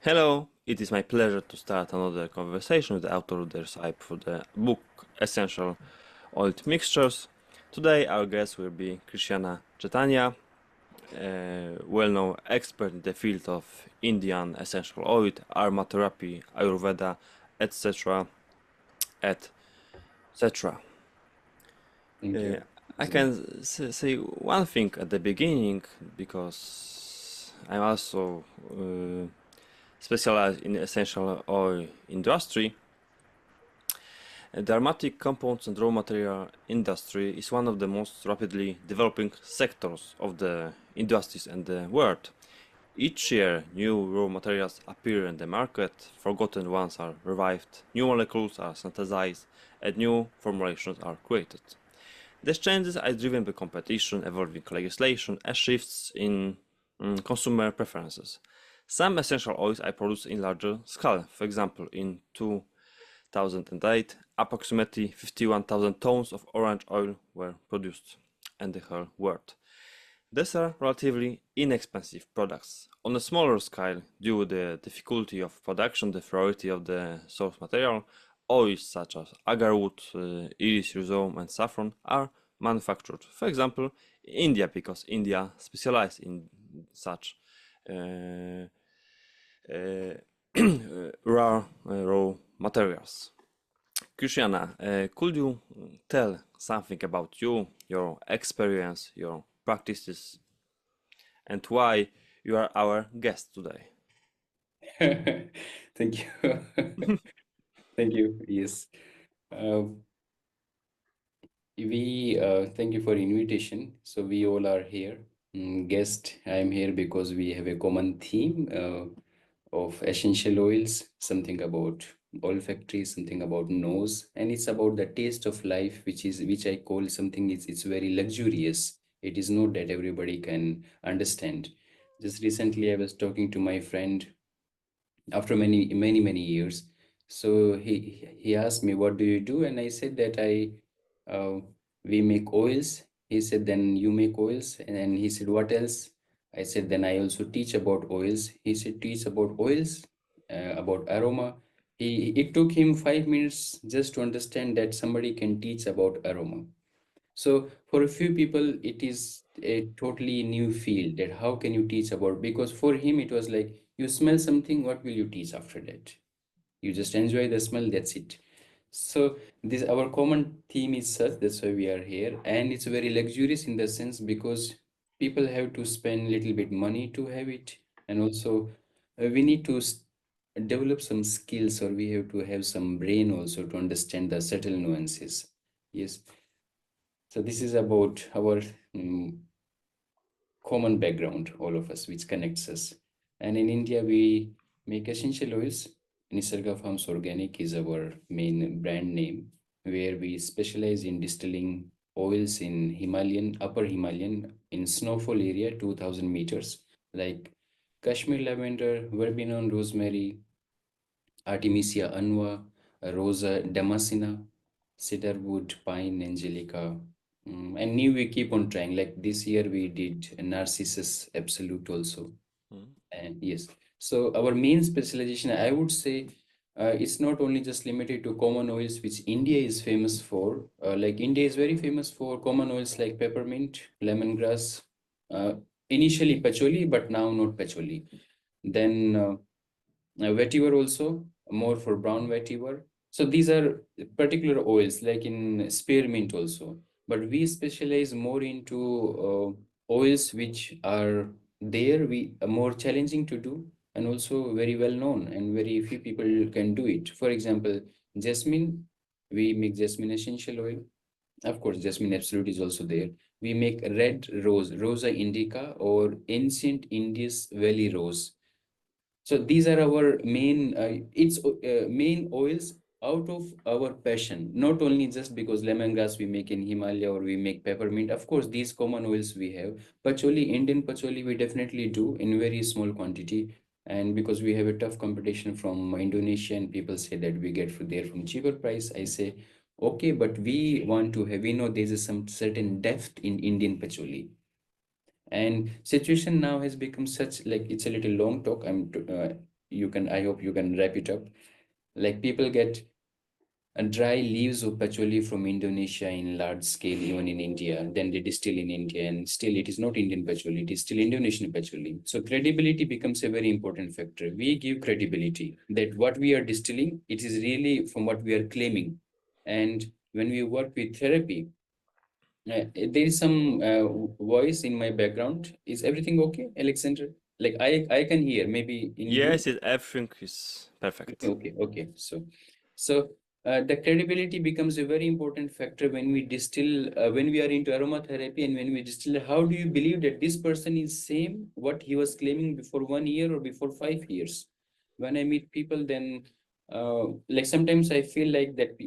Hello, it is my pleasure to start another conversation with the author of the site for the book Essential Oil Mixtures. Today our guest will be Krishana Chaitanya, a well-known expert in the field of Indian essential oil, aromatherapy, Ayurveda, etc. etc. Thank Uh, you. I It's good. can say one thing at the beginning because I'm also specialized in essential oil industry. The aromatic compounds and raw material industry is one of the most rapidly developing sectors of the industries in the world. Each year, new raw materials appear in the market, forgotten ones are revived, new molecules are synthesized, and new formulations are created. These changes are driven by competition, evolving legislation, and shifts in consumer preferences. Some essential oils are produced in larger scale. For example, in 2008, approximately 51,000 tons of orange oil were produced in the whole world. These are relatively inexpensive products. On a smaller scale, due to the difficulty of production, the variety of the source material, oils such as agarwood, iris, rhizome, and saffron are manufactured. For example, in India, because India specializes in such uh, uh, raw materials. Krishana, could you tell something about you, your experience, your practices, and why you are our guest today? Thank you. Thank you. Yes. Uh, we thank you for invitation. So we all are here. Guest, I'm here because we have a common theme of essential oils, something about olfactory, something about nose, and it's about the taste of life, which I call something it's very luxurious. It is not that everybody can understand. Just recently, I was talking to my friend after many years. So he asked me, what do you do? And I said that uh, we make oils. He said, then you make oils. And then he said, what else? I said, then I also teach about oils. He said, teach about oils, about aroma. It took him 5 minutes just to understand that somebody can teach about aroma. So for a few people, it is a totally new field that how can you teach about? Because for him, it was like, you smell something, what will you teach after that? You just enjoy the smell, that's it. So this our common theme is such, that's why we are here. And it's very luxurious in the sense because people have to spend little bit money to have it. And also we need to develop some skills, or we have to have some brain also to understand the subtle nuances. Yes. So this is about our common background, all of us, which connects us. And in India, we make essential oils. Nisarga Farms Organic is our main brand name, where we specialize in distilling oils in upper Himalayan, in snowfall area, 2000 meters, like Kashmir lavender, verbenone, rosemary, Artemisia annua, Rosa damascena, cedarwood, pine, angelica. And new we keep on trying. Like this year we did Narcissus Absolute also. Mm. And yes, so our main specialization, I would say, it's not only just limited to common oils, which India is famous for. Like India is very famous for common oils like peppermint, lemongrass, uh, initially patchouli, but now not patchouli. Then vetiver also, more for brown vetiver. So these are particular oils like in spearmint also. But we specialize more into oils which are there, we more challenging to do, and also very well known, and very few people can do it. For example, jasmine, we make jasmine essential oil. Of course, jasmine absolute is also there. We make red rose, Rosa indica, or ancient Indus Valley rose. So these are our main oils out of our passion, not only just because lemongrass we make in Himalaya or we make peppermint. Of course, these common oils we have. Patchouli, Indian patchouli, we definitely do in very small quantity. And because we have a tough competition from Indonesia and people say that we get from there from cheaper price, I say, okay, but we want to have, we know there's some certain depth in Indian patchouli. And situation now has become such, like it's a little long talk. I hope you can wrap it up. Like people get dry leaves of patchouli from Indonesia in large scale, even in India. Then they distill in India, and still it is not Indian patchouli, it is still Indonesian patchouli. So credibility becomes a very important factor. We give credibility that what we are distilling, it is really from what we are claiming. And when we work with therapy, there is some voice in my background. Is everything okay, Alexander? Like I can hear. Maybe in you. Yes, everything is perfect. Okay. So the credibility becomes a very important factor when we distill, when we are into aromatherapy, and when we distill. How do you believe that this person is same what he was claiming before 1 year or before 5 years? When I meet people, then like sometimes I feel like that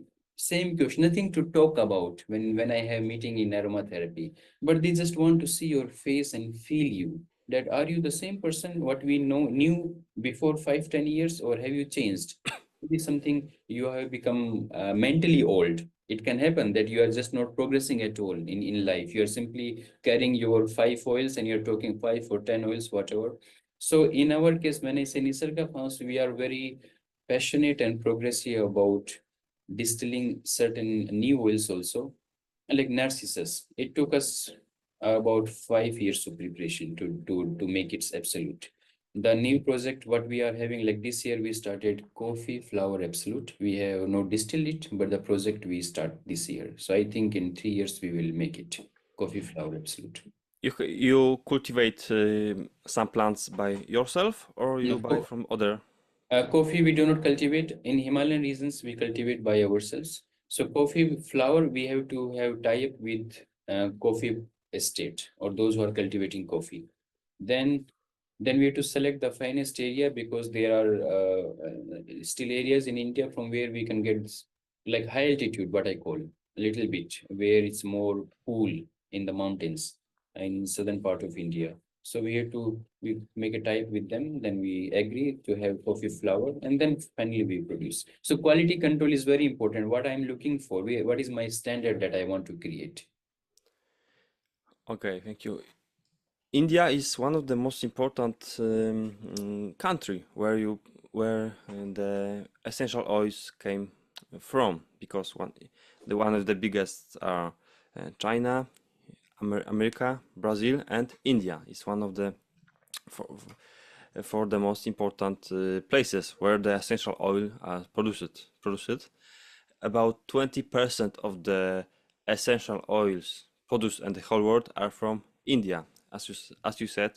same question, nothing to talk about when I have meeting in aromatherapy, but they just want to see your face and feel you. That are you the same person what we knew before 5-10 years, or have you changed? It is something you have become mentally old. It can happen that you are just not progressing at all in life. You are simply carrying your 5 oils and you're talking 5 or 10 oils, whatever. So in our case, when I say Nisarga Farms, we are very passionate and progressive about distilling certain new oils also, like Narcissus. It took us about 5 years of preparation to make it absolute. The new project what we are having, like this year we started coffee flower absolute. We have not distilled it, but the project we start this year. So I think in 3 years we will make it coffee flower absolute. You cultivate some plants by yourself or you No, buy from other? coffee we do not cultivate. In Himalayan regions, we cultivate by ourselves. So coffee flower, we have to have tie-up with coffee estate or those who are cultivating coffee. Then we have to select the finest area, because there are still areas in India from where we can get like high altitude, what I call a little bit, where it's more cool in the mountains in southern part of India. So we make a type with them, then we agree to have coffee flower, and then finally we produce. So quality control is very important. What I'm looking for, what is my standard that I want to create? Okay, thank you. India is one of the most important country where the essential oils came from, because one of the biggest are China, America, Brazil, and India is one of the for, for the most important places where the essential oil are produced. About 20% of the essential oils produced in the whole world are from India. As you said,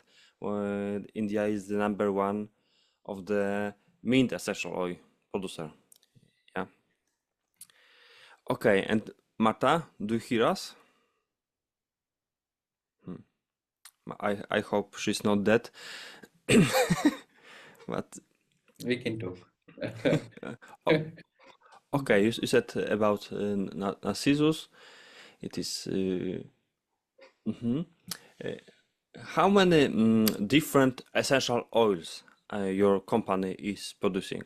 India is the number one of the mint essential oil producer. Yeah. Okay, and Marta, do you hear us? I hope she's not dead. But We can talk. oh, okay, you said about Narcissus. It is. Mhm. Uh, how many different essential oils your company is producing?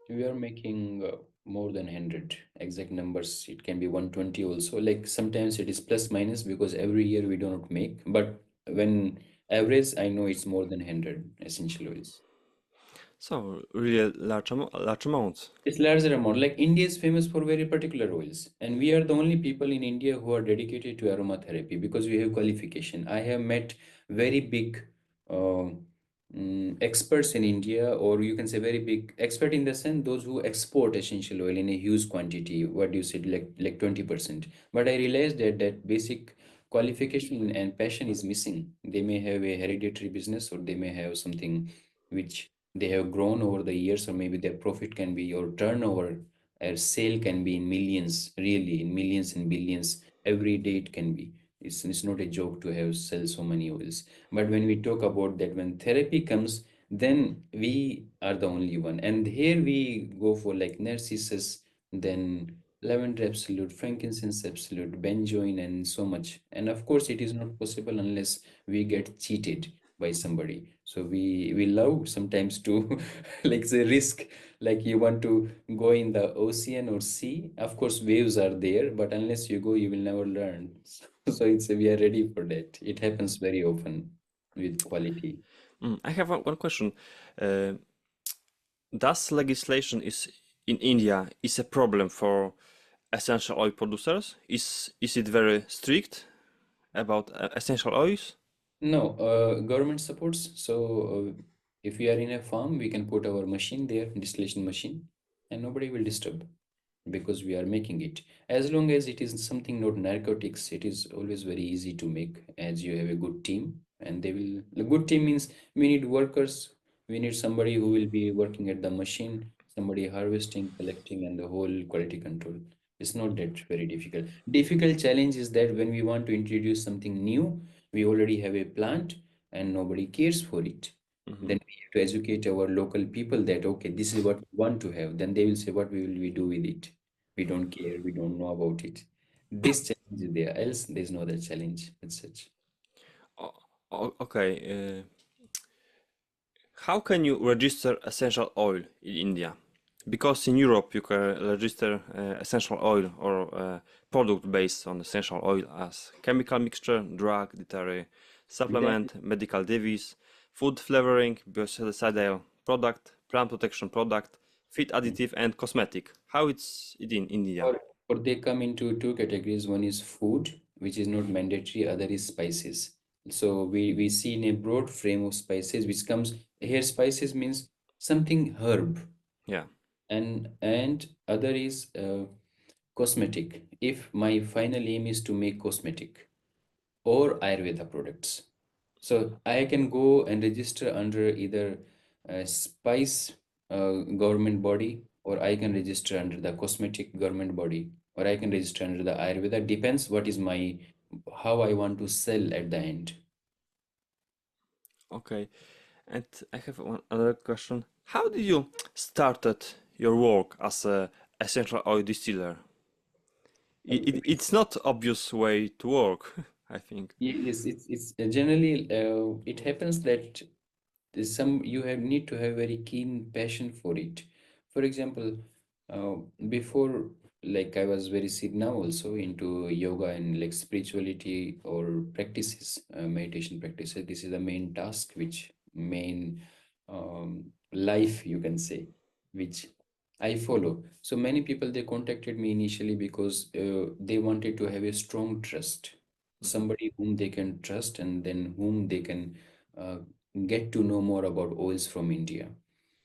We are making more than 100 exact numbers. It can be 120 also. Like sometimes it is plus minus because every year we do not make. But when average, I know it's more than 100 essential oils. So really large amounts. It's larger amount. Like India is famous for very particular oils, and we are the only people in India who are dedicated to aromatherapy because we have qualification. I have met very big uh, experts in India, or you can say very big expert in the sense those who export essential oil in a huge quantity. What do you say, like 20%? But I realized that basic qualification and passion is missing. They may have a hereditary business, or they may have something which they have grown over the years, or maybe their profit can be, your turnover or sale can be in millions, really in millions and billions every day. It can be, it's not a joke to have sell so many oils. But when we talk about that, when therapy comes, then we are the only one, and here we go for like Narcissus, then lavender absolute, frankincense absolute, benzoin, and so much. And of course it is not possible unless we get cheated by somebody. So we love sometimes to like the risk, like you want to go in the ocean or sea. Of course, waves are there, but unless you go, you will never learn. So it's we are ready for that. It happens very often with quality. I have one question. Uh, Does legislation in India is a problem for essential oil producers? Is it very strict about essential oils? No, government supports. So if we are in a farm, we can put our machine there, distillation machine, and nobody will disturb because we are making it. As long as it is something not narcotics, it is always very easy to make as you have a good team. And they will, a good team means we need workers, we need somebody who will be working at the machine, somebody harvesting, collecting, and the whole quality control. It's not that very difficult. Difficult challenge is that when we want to introduce something new, we already have a plant and nobody cares for it. Mhm. Then we have to educate our local people that okay, this is what we want to have. Then they will say, what will we do with it? We don't care, we don't know about it. This challenge is there, else there's no other challenge as such. Okay. How can you register essential oil in India? Because in Europe you can register essential oil or product based on essential oil as chemical mixture, drug, dietary Then supplement, medical device, food flavoring, biocidal product, plant protection product, feed additive, and cosmetic. How it in India? or, or they come into two categories. One is food, which is not mandatory, other is spices. So we see in a broad frame of spices, which comes here, spices means something herb, Yeah. and other is cosmetic. If my final aim is to make cosmetic or Ayurveda products, so I can go and register under either a spice government body, or I can register under the cosmetic government body, or I can register under the Ayurveda. Depends what is my how I want to sell at the end. Okay. And I have one other question. How did you started your work as a essential oil distiller? It's not obvious way to work, I think. Yes, it's generally it happens that some you have need to have very keen passion for it. For example, uh, before, like I was very sit now also into yoga and like spirituality or practices, meditation practices. This is the main task, which main life you can say, which I follow. So many people they contacted me initially because they wanted to have a strong trust, Mhm. somebody whom they can trust, and then whom they can uh, get to know more about oils from India.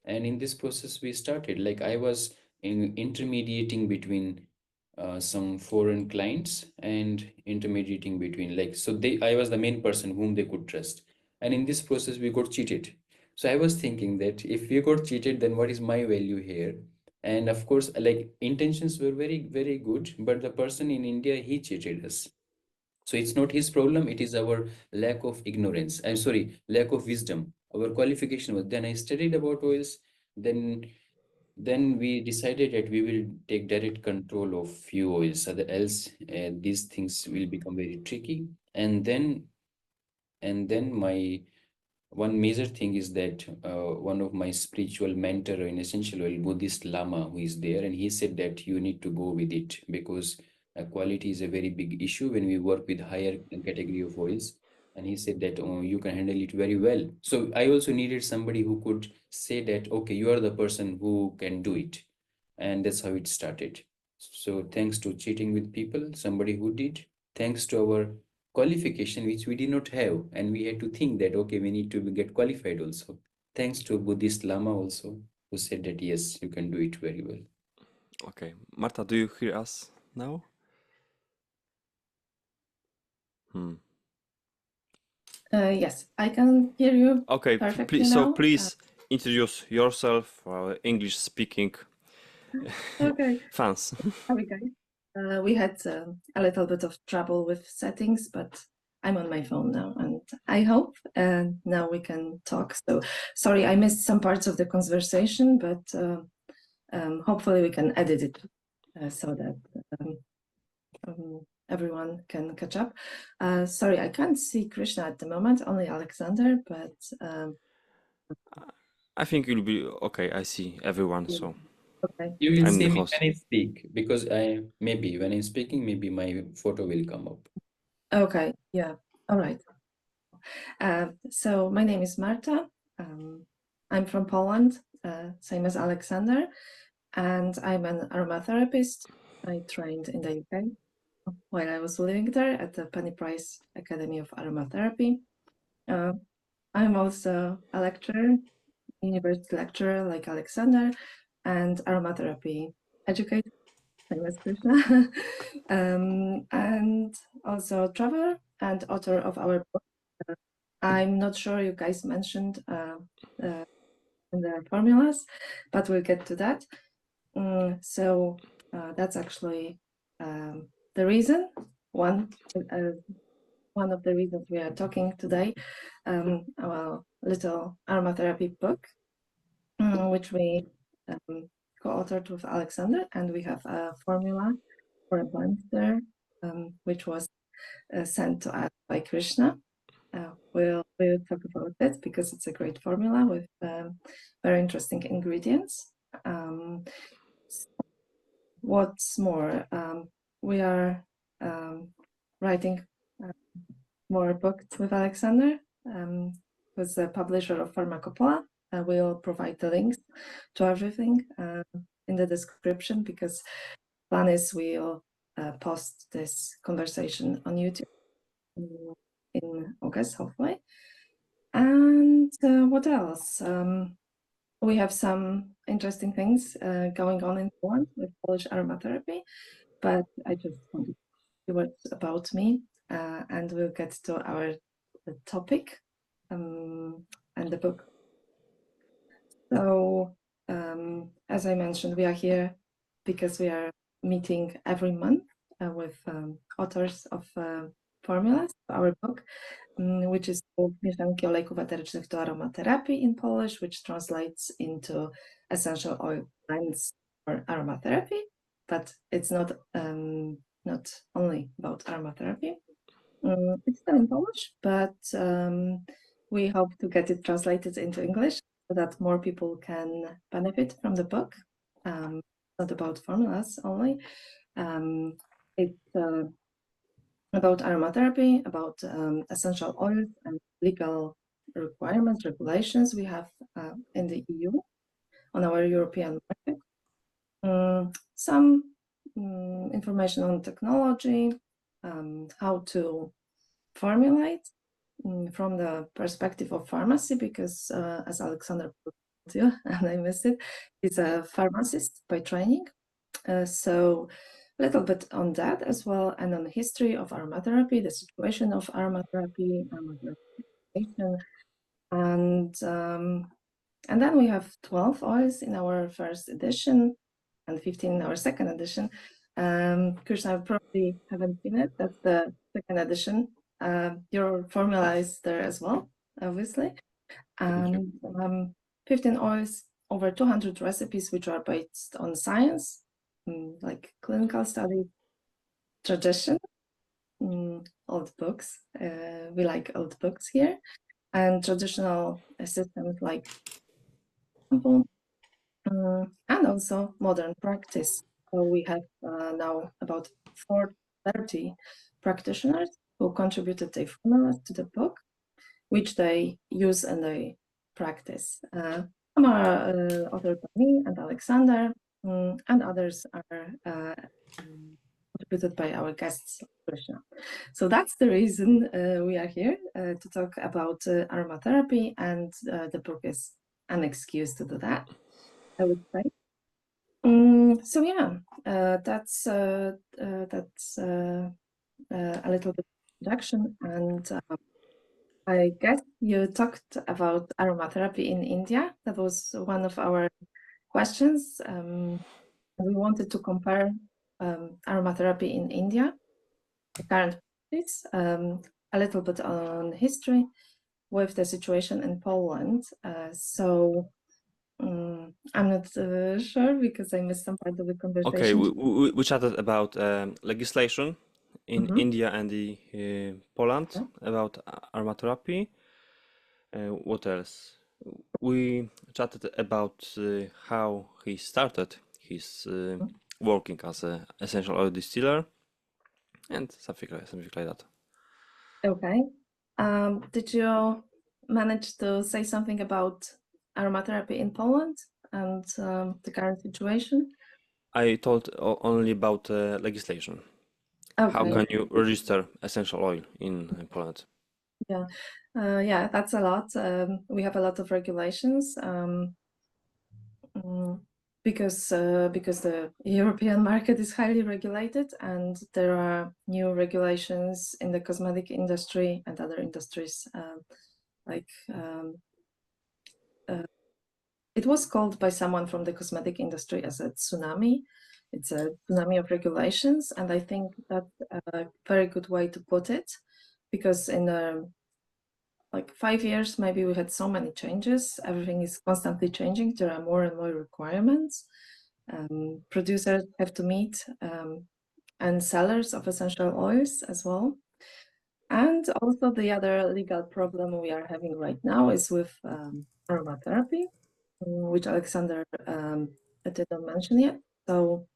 And in this process, we started like I was intermediating between some foreign clients and intermediating between like so they I was the main person whom they could trust. And in this process, we got cheated. So I was thinking that if we got cheated, then what is my value here? And of course, like intentions were very, very good, but the person in India, he cheated us. So it's not his problem, it is our lack of ignorance. I'm sorry, lack of wisdom. Our qualification was then I studied about oils, then we decided that we will take direct control of few oils, other else these things will become very tricky. And then my one major thing is that one of my spiritual mentor in essential oil, Buddhist Lama, who is there, and he said that you need to go with it because quality is a very big issue when we work with higher category of oils. And he said that you can handle it very well. So I also needed somebody who could say that, okay, you are the person who can do it. And that's how it started. So thanks to cheating with people, somebody who did, thanks to our qualification which we did not have, and we had to think that okay, we need to get qualified also, thanks to Buddhist Lama also, who said that yes, you can do it very well. Okay. Marta, do you hear us now? Hmm. Yes, I can hear you Okay, perfectly please, so now. please introduce yourself for our English speaking Okay, fans. how we go. We had a little bit of trouble with settings, but I'm on my phone now, and I hope now we can talk. So sorry, I missed some parts of the conversation, but hopefully we can edit it so that everyone can catch up. Sorry, I can't see Krishna at the moment, only Alexander, but I think you'll be okay. I see everyone, so okay. You will I'm see the me host. when I speak because I maybe when I'm speaking, maybe my photo will come up. Okay, yeah, all right. So my name is Marta. I'm from Poland. same as Aleksander, and I'm an aromatherapist. I trained in the UK while I was living there at the Penny Price Academy of Aromatherapy. I'm also a lecturer, university lecturer like Aleksander, and aromatherapy educator, same as Krishna, and also traveler and author of our book. I'm not sure you guys mentioned in the formulas, but we'll get to that. So that's actually the reason, one of the reasons we are talking today, our little aromatherapy book, which we co-authored with Aleksander, and we have a formula for a blend there, which was sent to us by Krishna. We'll talk about it because it's a great formula with very interesting ingredients. What's more, we are writing more books with Aleksander, who's the publisher of Pharmacopola. We'll provide the links to everything in the description, because the plan is we'll post this conversation on YouTube in August, hopefully. And what else? We have some interesting things going on in Poland with Polish aromatherapy, but I just wanted to say words about me, and we'll get to our topic and the book. So, as I mentioned, we are here because we are meeting every month with authors of formulas for our book, which is called Mieszanki, olejków eterycznych to aromaterapii in Polish, which translates into essential oil blends for aromatherapy. But it's not only about aromatherapy. It's still in Polish, but we hope to get it translated into English so that more people can benefit from the book. Not about formulas only. It's about aromatherapy, about essential oils and legal requirements, regulations we have in the EU on our European market. Some information on technology, how to formulate from the perspective of pharmacy, because as Aleksander told you, and I missed it, he's a pharmacist by training. So a little bit on that as well, and on the history of aromatherapy, the situation of aromatherapy, and then we have 12 oils in our first edition and 15 in our second edition. Krishna, I probably haven't seen it. That's the second edition. Your formula is there as well, obviously. And 15 oils, over 200 recipes, which are based on science, like clinical studies, tradition, old books. We like old books here, and traditional systems like example, and also modern practice. So we have now about 430 practitioners who contributed their formulas to the book, which they use in their practice. Some are authored by me and Aleksander, and others are contributed by our guests, Krishna. So that's the reason we are here to talk about aromatherapy, and the book is an excuse to do that, I would say. So yeah, that's a little bit of introduction, and I guess you talked about aromatherapy in India. That was one of our questions. We wanted to compare aromatherapy in India, the current practice, a little bit on history with the situation in Poland. So I'm not sure because I missed some part of the conversation. Okay, we chatted about legislation in India and the Poland, about aromatherapy. What else? We chatted about how he started his working as an essential oil distiller, and something like that. Okay. Did you manage to say something about aromatherapy in Poland? and the current situation? I told only about legislation. How Okay. can you register essential oil in Poland? Yeah, yeah, that's a lot. We have a lot of regulations because the European market is highly regulated, and there are new regulations in the cosmetic industry and other industries. Like it was called by someone from the cosmetic industry as a tsunami. It's a tsunami of regulations, and I think that's a very good way to put it, because in like 5 years, maybe we had so many changes. Everything is constantly changing. There are more and more requirements. Producers have to meet, and sellers of essential oils as well. And also the other legal problem we are having right now is with aromatherapy, which Aleksander didn't mention yet. So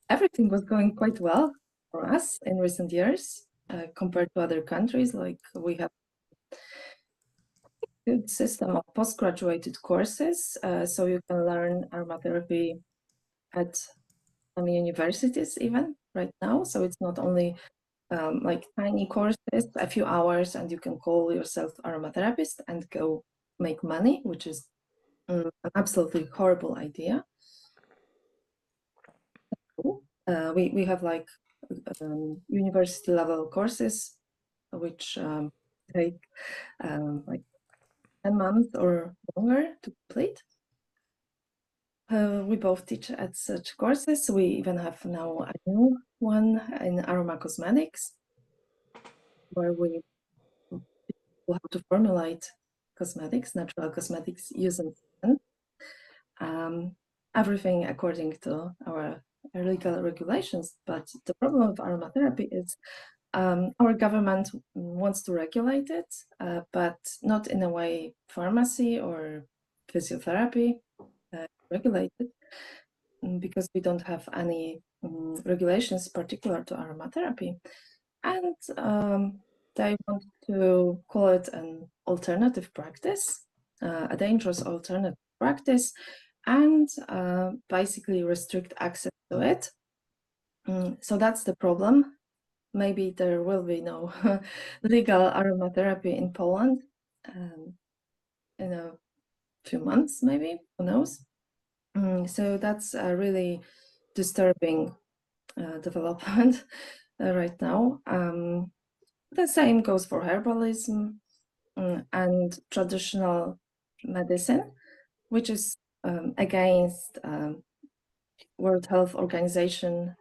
everything was going quite well for us in recent years compared to other countries. Like we have good system of postgraduate courses, so you can learn aromatherapy at some universities even right now. So it's not only like tiny courses, a few hours, and you can call yourself aromatherapist and go make money, which is an absolutely horrible idea. We have like university level courses which take like 10 months or longer to complete. We both teach at such courses. We even have now a new one in aroma cosmetics, where we will have to formulate cosmetics, natural cosmetics using scent. Everything according to our legal regulations. But the problem of aromatherapy is our government wants to regulate it, but not in a way pharmacy or physiotherapy regulated, because we don't have any regulations particular to aromatherapy. And they want to call it an alternative practice, a dangerous alternative practice, and basically restrict access to it. So that's the problem. Maybe there will be no legal aromatherapy in Poland in a few months, maybe, who knows? So that's a really disturbing development right now. The same goes for herbalism and traditional medicine, which is against World Health Organization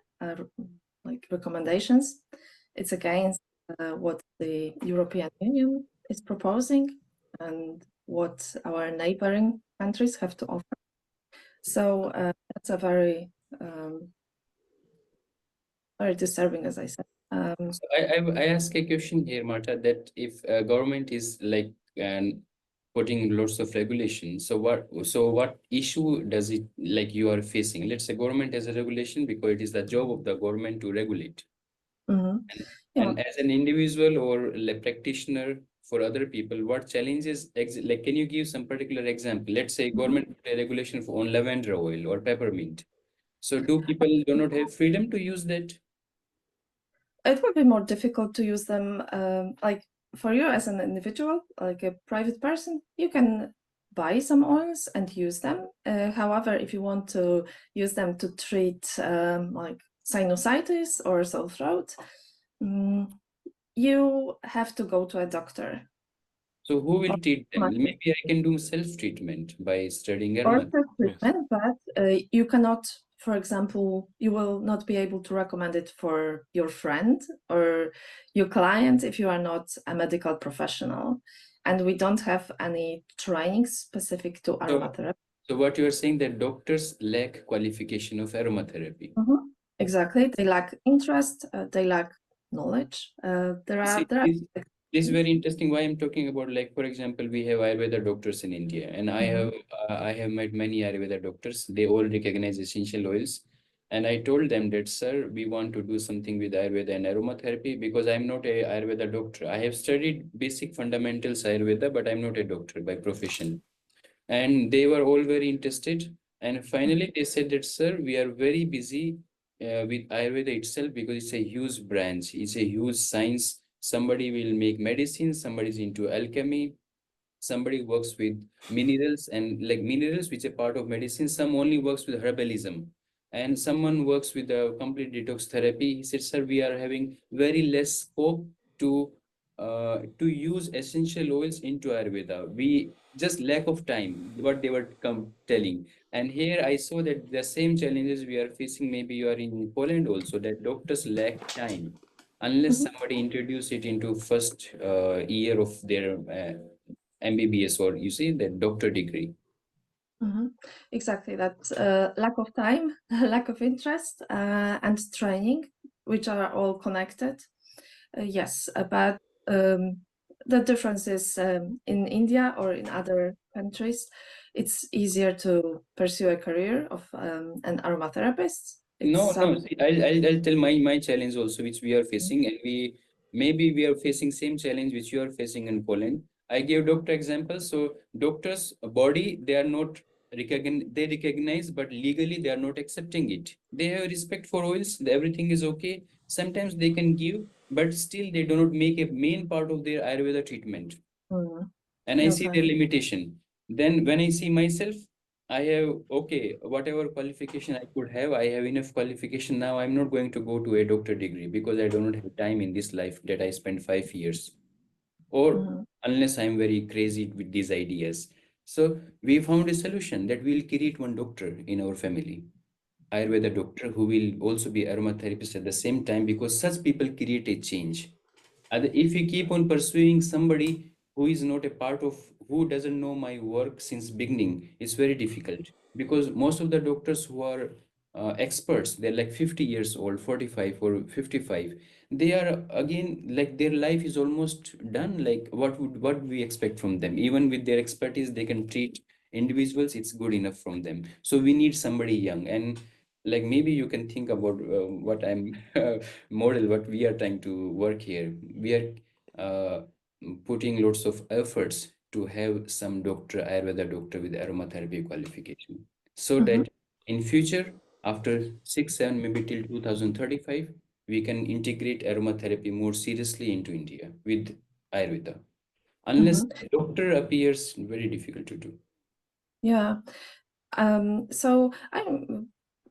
like recommendations. It's against what the European Union is proposing and what our neighboring countries have to offer. So that's a very very disturbing, as I said. So I ask a question here, Marta, that if government is like putting lots of regulation, so what issue does it like you are facing? Let's say government has a regulation because it is the job of the government to regulate. Yeah. And as an individual or like practitioner for other people, what challenges like can you give some particular example? Let's say government put a regulation for on lavender oil or peppermint. So do people do not have freedom to use that? It would be more difficult to use them. Like for you as an individual, like a private person, you can buy some oils and use them. However, if you want to use them to treat like sinusitis or sore throat, you have to go to a doctor. So who will treat them? Maybe I can do self-treatment by studying Or aromatherapy. treatment, but you cannot, for example, you will not be able to recommend it for your friend or your client if you are not a medical professional. And we don't have any training specific to aromatherapy. So what you are saying that doctors lack qualification of aromatherapy. Exactly. They lack interest, they lack knowledge. This is very interesting why I'm talking about, like, for example, we have Ayurveda doctors in India, and I have met many Ayurveda doctors. They all recognize essential oils. And I told them that, sir, we want to do something with Ayurveda and aromatherapy because I'm not a Ayurveda doctor. I have studied basic fundamentals Ayurveda, but I'm not a doctor by profession. and they were all very interested. And finally, they said that, sir, we are very busy with Ayurveda itself because it's a huge branch, it's a huge science. Somebody will make medicine, somebody's into alchemy, somebody works with minerals, and like minerals which are part of medicine, some only works with herbalism, and someone works with a complete detox therapy. He said, sir, we are having very less scope to use essential oils into Ayurveda. We just lack of time, what they were telling. And here I saw that the same challenges we are facing, maybe you are in Poland also, that doctors lack time unless Mhm. somebody introduce it into first year of their MBBS, or you see the doctor degree. Mhm. Exactly, that lack of time, lack of interest, and training, which are all connected. Yes, but the difference is in India or in other countries, it's easier to pursue a career of an aromatherapist. No, It's no. See, I'll tell my challenge also, which we are facing, and maybe we are facing same challenge which you are facing in Poland. I gave doctor example. So doctors' body, they are not they recognize, but legally they are not accepting it. They have respect for oils. Everything is okay. Sometimes they can give, but still they do not make a main part of their Ayurveda treatment. Mm, And I see okay. their limitation. Then when I see myself, I have, okay, whatever qualification I could have, I have enough qualification now. I'm not going to go to a doctor degree because I do not have time in this life that I spent 5 years, or Mhm. unless I'm very crazy with these ideas. So we found a solution that we'll create one doctor in our family, Ayurveda doctor, who will also be aromatherapist at the same time, because such people create a change. And if we keep on pursuing somebody who is not a part of, who doesn't know my work since beginning, it's very difficult, because most of the doctors who are experts, they're like 50 years old, 45 or 55. They are again, like their life is almost done. Like what we expect from them? Even with their expertise, they can treat individuals. It's good enough from them. So we need somebody young, and like maybe you can think about what I'm model, what we are trying to work here. We are uh, putting lots of efforts to have some doctor, Ayurveda doctor with aromatherapy qualification, so Mhm. that in future, after 6, 7, maybe till 2035, we can integrate aromatherapy more seriously into India with Ayurveda. Unless Mhm. a doctor appears, very difficult to do. Yeah. So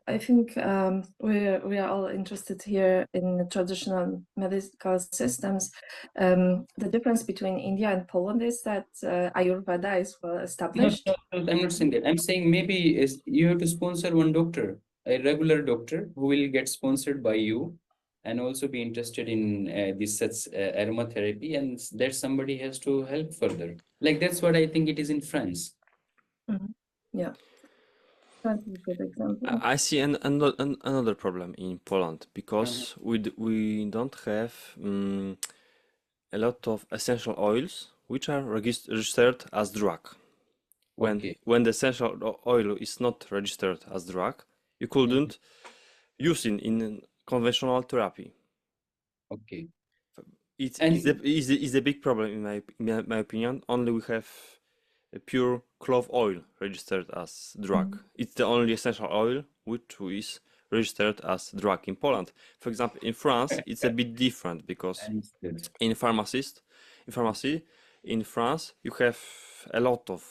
I think we are all interested here in traditional medical systems. The difference between India and Poland is that Ayurveda is well No, established. no, no, I'm not saying that. I'm saying maybe is you have to sponsor one doctor, a regular doctor who will get sponsored by you and also be interested in this such aromatherapy, and that somebody has to help further. Like that's what I think it is in France. Mhm. Yeah, that's a good example. I see another problem in Poland Uh-huh. because we don't have a lot of essential oils which are registered as drug. Okay. When the essential oil is not registered as drug, you Mhm. couldn't use it in conventional therapy. Okay. It's And is a big problem in my opinion. Only we have a pure clove oil registered as drug. Mhm. It's the only essential oil which is registered as drug in Poland. For example, in France, it's a bit different because understood. in in pharmacy in France, you have a lot of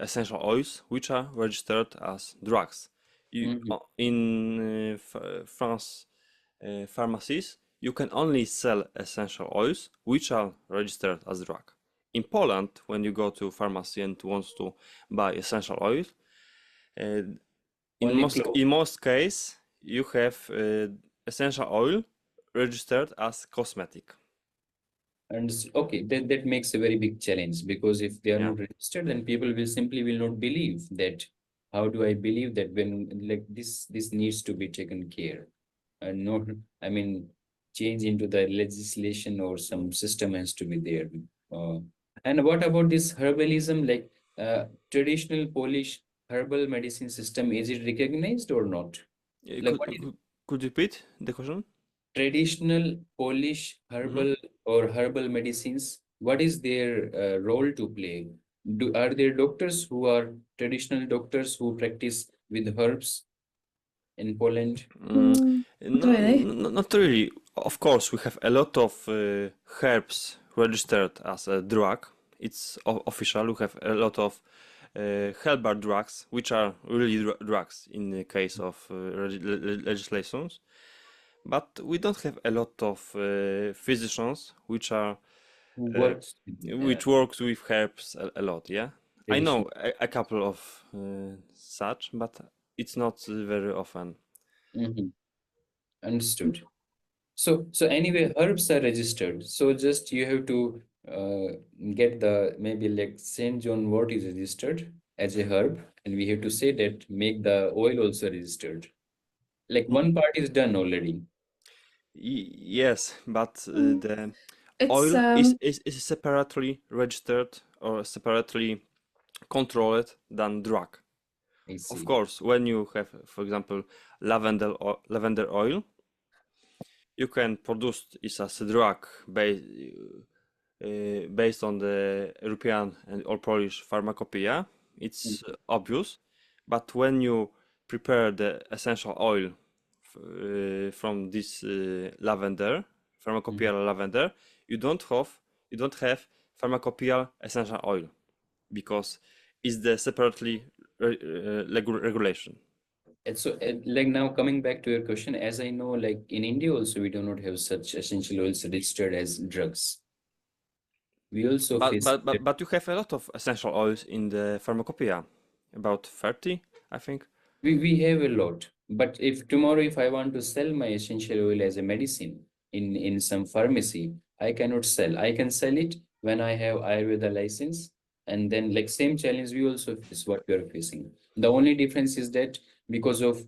essential oils which are registered as drugs. Mhm. In France pharmacies, you can only sell essential oils which are registered as drug. In Poland, when you go to pharmacy and wants to buy essential oil, uh, Only clove. in most case you have essential oil registered as cosmetic. And okay, that makes a very big challenge, because if they are Yeah. not registered, then people will simply will not believe that. How do I believe that when like this needs to be taken care, and not, I mean, change into the legislation or some system has to be there. Uh, and what about this herbalism, like traditional Polish herbal medicine system? Is it recognized or not? Like what is Could you repeat the question? traditional Polish Hmm. herbal or herbal medicines? What is their role to play? Are there doctors who are traditional doctors who practice with herbs in Poland? Not really. Not really. Of course, we have a lot of herbs registered as a drug. It's official. We have a lot of herbal drugs, which are really drugs in the case of legislations. But we don't have a lot of physicians which are Who works with which works with herbs a lot. Yeah, I know traditional? a couple of such, but it's not very often. Mhm. Understood. So anyway, herbs are registered. So just you have to get the maybe like Saint John wort is registered as a herb, and we have to say that make the oil also registered. Like one part is done already. Yes, but the It's oil is separately registered or separately controlled than drug. I Of see. course, when you have, for example, lavender oil, you can produce it as a drug based on the European and or Polish pharmacopoeia. It's obvious, but when you prepare the essential oil from this lavender, Mhm. pharmacopoeia lavender, you don't have you don't have pharmacopoeia essential oil because it's the separately regulation. And so, like now coming back to your question, as I know, like in India also, we do not have such essential oils registered as drugs. We also But face but but but you have a lot of essential oils in the pharmacopoeia, about 30, I think. we have a lot, but if tomorrow if I want to sell my essential oil as a medicine in some pharmacy, I cannot sell. I can sell it when I have Ayurveda license, and then like same challenge we also face what we are facing. The only difference is that because of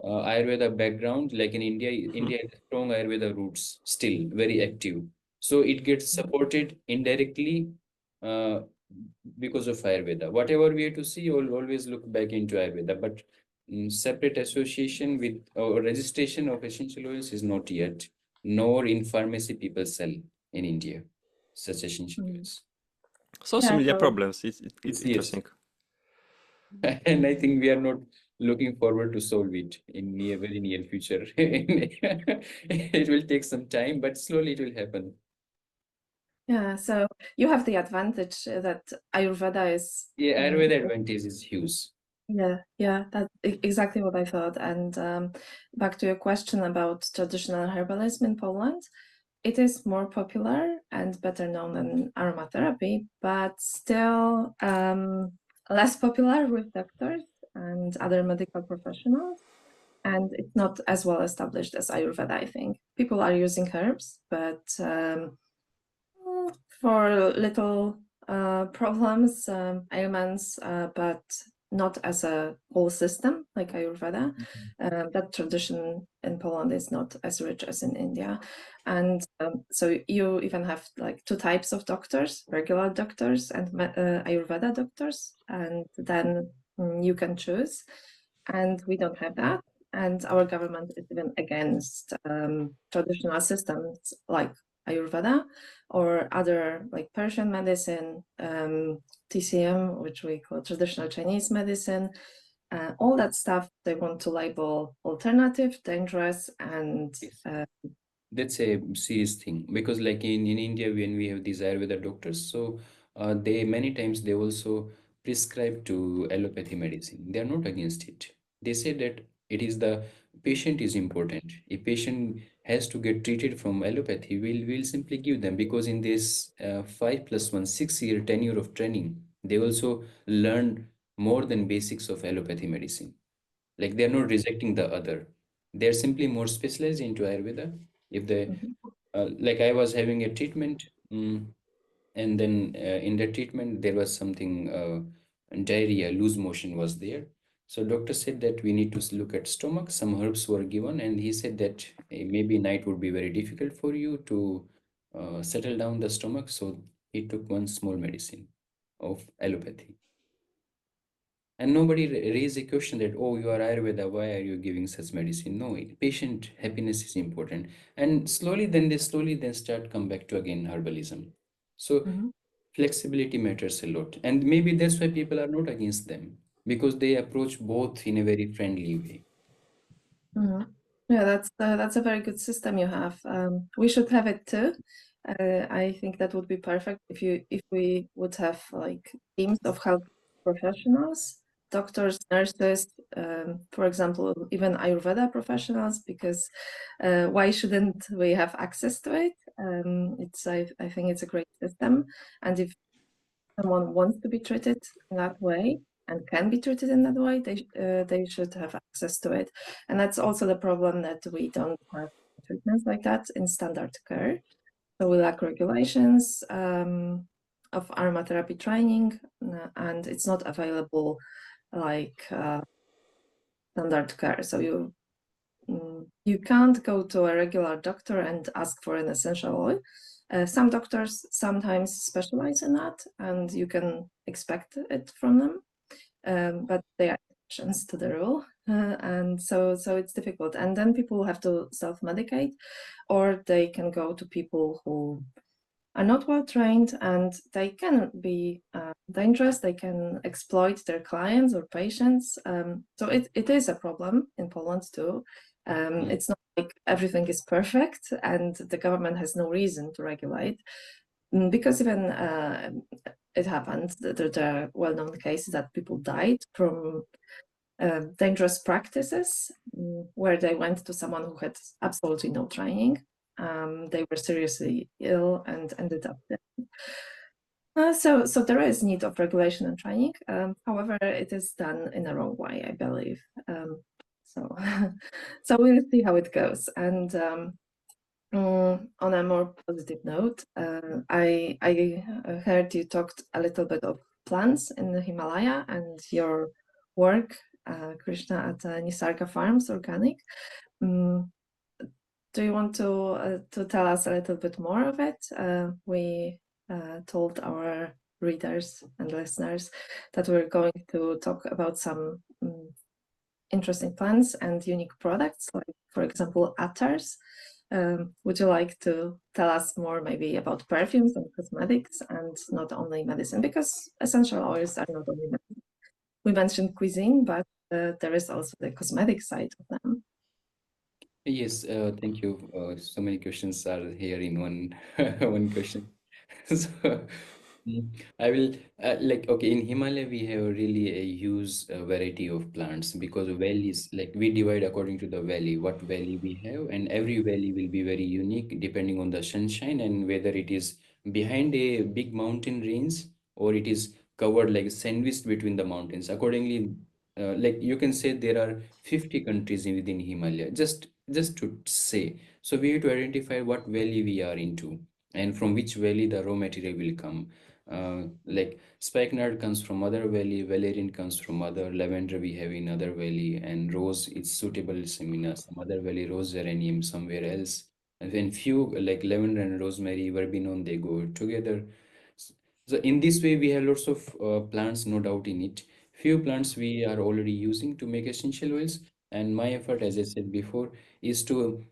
Ayurveda background, like in India, India has strong Ayurveda roots still very active, so it gets supported indirectly uh, because of Ayurveda. Whatever we have to see, we'll always look back into Ayurveda, but separate association with or registration of essential oils is not yet, nor in pharmacy people sell in India such essential oils. So yeah. similar So problems. It's Yes, interesting. and I think we are not looking forward to solve it in very near future. It will take some time, but slowly it will happen. yeah. So you have the advantage that Ayurveda is. Yeah, Ayurveda advantage is huge. Yeah, that's exactly what I thought. And back to your question about traditional herbalism in Poland, it is more popular and better known than aromatherapy, but still less popular with doctors and other medical professionals. And it's not as well established as Ayurveda, I think. People are using herbs, but for little problems, ailments, but not as a whole system like Ayurveda. That tradition in Poland is not as rich as in India. And so you even have like two types of doctors, regular doctors and Ayurveda doctors, and then you can choose. And we don't have that. And our government is even against traditional systems like Ayurveda or other like Persian medicine, TCM, which we call traditional Chinese medicine, all that stuff they want to label alternative, dangerous, and Yes. That's a serious thing because like in India when we have these Ayurveda doctors, so they many times they also prescribe to allopathy medicine. They are not against it. They say that it is the patient is important. A patient has to get treated from allopathy, we'll simply give them because in this 5+1 6 year tenure of training, they also learn more than basics of allopathy medicine. Like they're not rejecting the other. They're simply more specialized into Ayurveda. If they Mhm. like I was having a treatment, and then in the treatment there was something diarrhea, loose motion was there. So doctor said that we need to look at stomach. Some herbs were given, and he said that maybe night would be very difficult for you to settle down the stomach. So he took one small medicine of allopathy. And nobody raised a question that, oh, you are Ayurveda, why are you giving such medicine? No, patient happiness is important. And slowly then start come back to again herbalism. So Mhm. flexibility matters a lot. And maybe that's why people are not against them, because they approach both in a very friendly way. Mhm. Yeah, that's a very good system you have. We should have it too. I think that would be perfect if we would have like teams of health professionals, doctors, nurses, for example, even Ayurveda professionals, because why shouldn't we have access to it? I think it's a great system, and if someone wants to be treated in that way and can be treated in that way, they should have access to it. And that's also the problem, that we don't have treatments like that in standard care. So we lack regulations of aromatherapy training, and it's not available like standard care. So you can't go to a regular doctor and ask for an essential oil. Some doctors sometimes specialize in that, and you can expect it from them, but they are exceptions to the rule, and so it's difficult. And then people have to self-medicate, or they can go to people who are not well trained, and they can be dangerous. They can exploit their clients or patients. So it is a problem in Poland too. It's not like everything is perfect and the government has no reason to regulate, because even it happened. There are well-known cases that people died from dangerous practices, where they went to someone who had absolutely no training. They were seriously ill and ended up dead. So there is need of regulation and training. However, it is done in a wrong way, I believe. So so we'll see how it goes. And on a more positive note, I heard you talked a little bit of plants in the Himalaya and your work, Krishna, at Nisarga Farms Organic. Do you want to tell us a little bit more of it? We told our readers and listeners that we're going to talk about some interesting plants and unique products, like, for example, attars. Would you like to tell us more maybe about perfumes and cosmetics, and not only medicine? Because essential oils are not only medicine. We mentioned cuisine, but there is also the cosmetic side of them. Yes, thank you. So many questions are here in one one question. So, I will okay, in Himalaya we have really a huge variety of plants, because valleys, like, we divide according to the valley, what valley we have, and every valley will be very unique depending on the sunshine and whether it is behind a big mountain range or it is covered, like sandwiched between the mountains. Accordingly, like, you can say there are 50 countries within Himalaya, just to say. So we have to identify what valley we are into and from which valley the raw material will come. Like, spikenard comes from other valley, valerian comes from other, lavender we have in other valley, and rose is suitable some other valley, rose geranium somewhere else. And then few, like lavender and rosemary, verbenone, they go together. So in this way, we have lots of plants, no doubt in it. Few plants we are already using to make essential oils, and my effort, as I said before, is to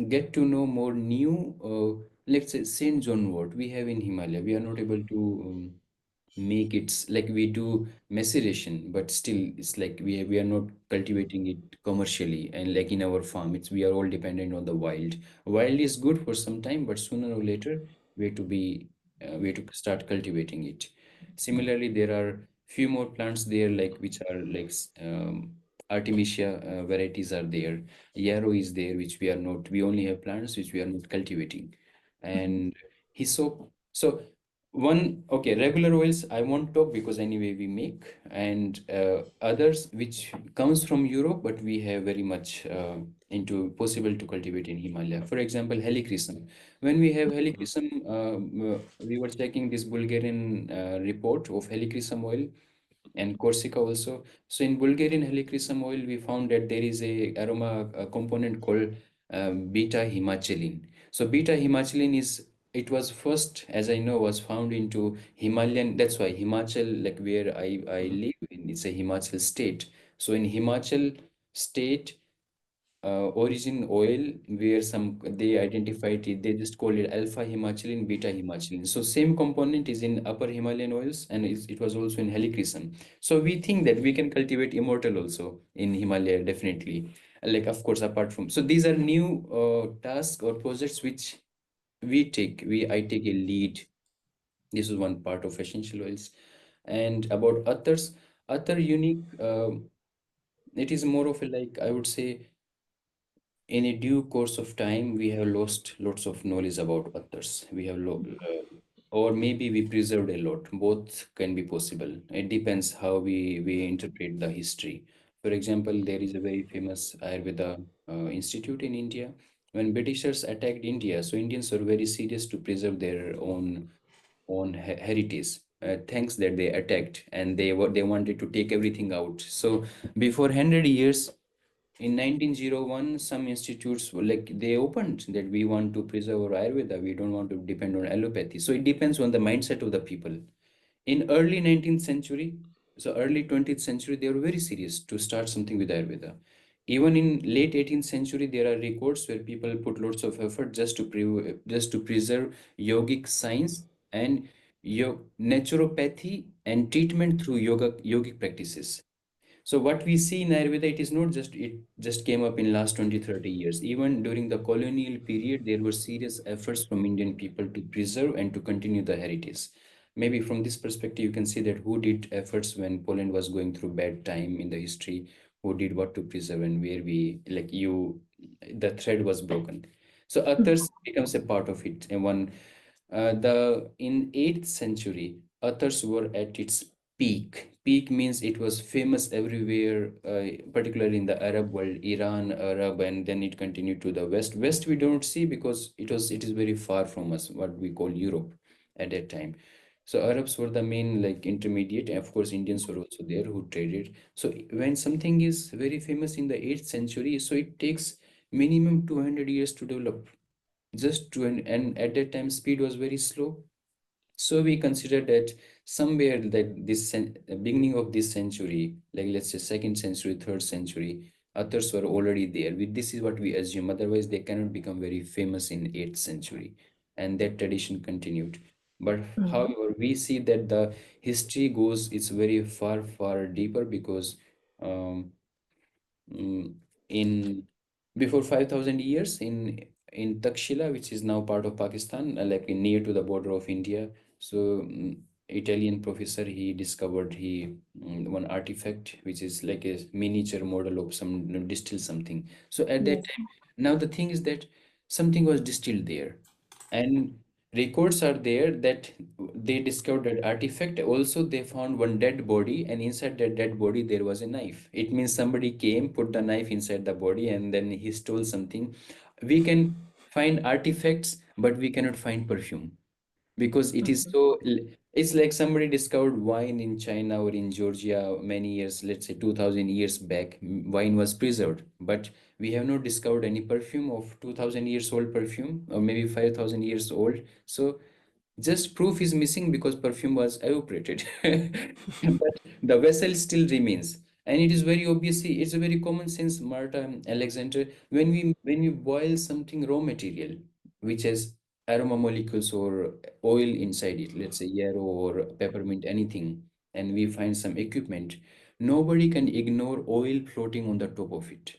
get to know more new, let's say, Saint John wort we have in Himalaya. We are not able to make it, like, we do maceration, but still it's like we are not cultivating it commercially, and like in our farm, it's we are all dependent on the wild is good for some time, but sooner or later we have to be we have to start cultivating it. Similarly, there are few more plants there, like, which are like artemisia varieties are there, yarrow is there, which we only have plants which we are not cultivating, and hyssop. So one, okay, regular oils I won't talk, because anyway we make, and others which comes from Europe, but we have very much into possible to cultivate in Himalaya. For example, helichrysum. When we have helichrysum, we were checking this Bulgarian report of helichrysum oil and Corsica also. So in Bulgarian helichrysum oil, we found that there is a aroma component called beta himachelin. So beta himachelin is, it was first, as I know, was found into Himalayan. That's why Himachal, like where I live in, it's a Himachal state. So in Himachal state, origin oil where they identified it, they just call it alpha himachalin, beta himachalin. So same component is in upper Himalayan oils, and it was also in helichrysum. So we think that we can cultivate immortal also in Himalaya, definitely. Like, of course, apart from, so these are new tasks or projects which I take a lead. This is one part of essential oils. And about others, other unique, it is more of a, like, I would say, in a due course of time, we have lost lots of knowledge about others. We have, or maybe we preserved a lot. Both can be possible. It depends how we interpret the history. For example, there is a very famous Ayurveda institute in India. When Britishers attacked India, so Indians were very serious to preserve their own heritage. Thanks that they attacked, and they wanted to take everything out. So before 100 years, in 1901, some institutes were like, they opened that we want to preserve our Ayurveda, we don't want to depend on allopathy. So it depends on the mindset of the people. In early 19th century, so early 20th century, they were very serious to start something with Ayurveda. Even in late 18th century, there are records where people put lots of effort just to preserve yogic science and naturopathy and treatment through yogic practices. So what we see in Ayurveda, it is not just, it just came up in last 20, 30 years. Even during the colonial period, there were serious efforts from Indian people to preserve and to continue the heritage. Maybe from this perspective, you can see that who did efforts when Poland was going through bad time in the history, who did what to preserve, and where the thread was broken. So others becomes a part of it. And the in 8th century, authors were at its peak. Peak means it was famous everywhere, particularly in the Arab world, Iran, Arab, and then it continued to the West. West we don't see because it is very far from us, what we call Europe at that time. So Arabs were the main, like, intermediate, and of course Indians were also there who traded. So when something is very famous in the 8th century, so it takes minimum 200 years to develop, just to, and at that time speed was very slow. So we consider that somewhere that beginning of this century, like let's say second century, third century, authors were already there. This is what we assume. Otherwise, they cannot become very famous in 8th century, and that tradition continued. But Mhm. however, we see that the history goes, it's very far, far deeper because um, mm, in before 5,000 years in Takshila, which is now part of Pakistan, like near to the border of India. So Italian professor, he discovered one artifact which is like a miniature model of some distilled something. So at that Yes. time, now the thing is that something was distilled there, and records are there that they discovered that artifact. Also, they found one dead body, and inside that dead body there was a knife. It means somebody came, put the knife inside the body, and then he stole something. We can find artifacts, but we cannot find perfume because it is Mhm. so it's like somebody discovered wine in China or in Georgia many years, let's say 2000 years back. Wine was preserved, but we have not discovered any perfume of 2000 years old perfume, or maybe 5000 years old. So just proof is missing because perfume was evaporated. But the vessel still remains. And it is very obviously, it's a very common sense, Marta and Alexander. When we boil something raw material, which has aroma molecules or oil inside it, let's say yarrow or peppermint, anything, and we find some equipment, nobody can ignore oil floating on the top of it.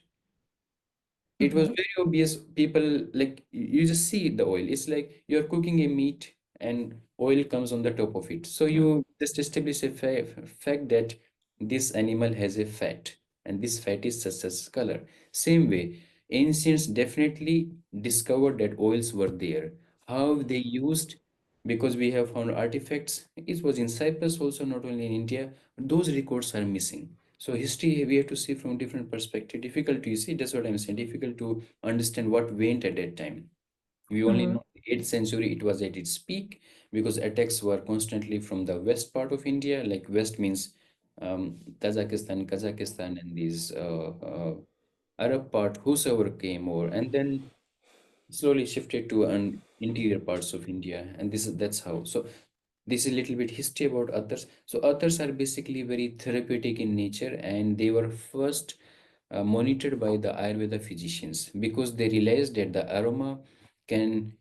It was Mhm. very obvious. People, like, you just see the oil. It's like you're cooking a meat and oil comes on the top of it. So you just establish a fact that this animal has a fat, and this fat is such color. Same way, ancients definitely discovered that oils were there. How they used, because we have found artifacts. It was in Cyprus also, not only in India. Those records are missing. So history we have to see from different perspective. Difficult to see. That's what I'm saying. Difficult to understand what went at that time. We only Mhm. know the 8th century it was at its peak because attacks were constantly from the west part of India. Like west means Tajikistan, Kazakhstan, and these Arab part, whosoever came over, and then slowly shifted to an interior parts of India. And that's how. So this is a little bit history about others. So others are basically very therapeutic in nature, and they were first. monitored by the Ayurveda physicians, because they realized that the aroma can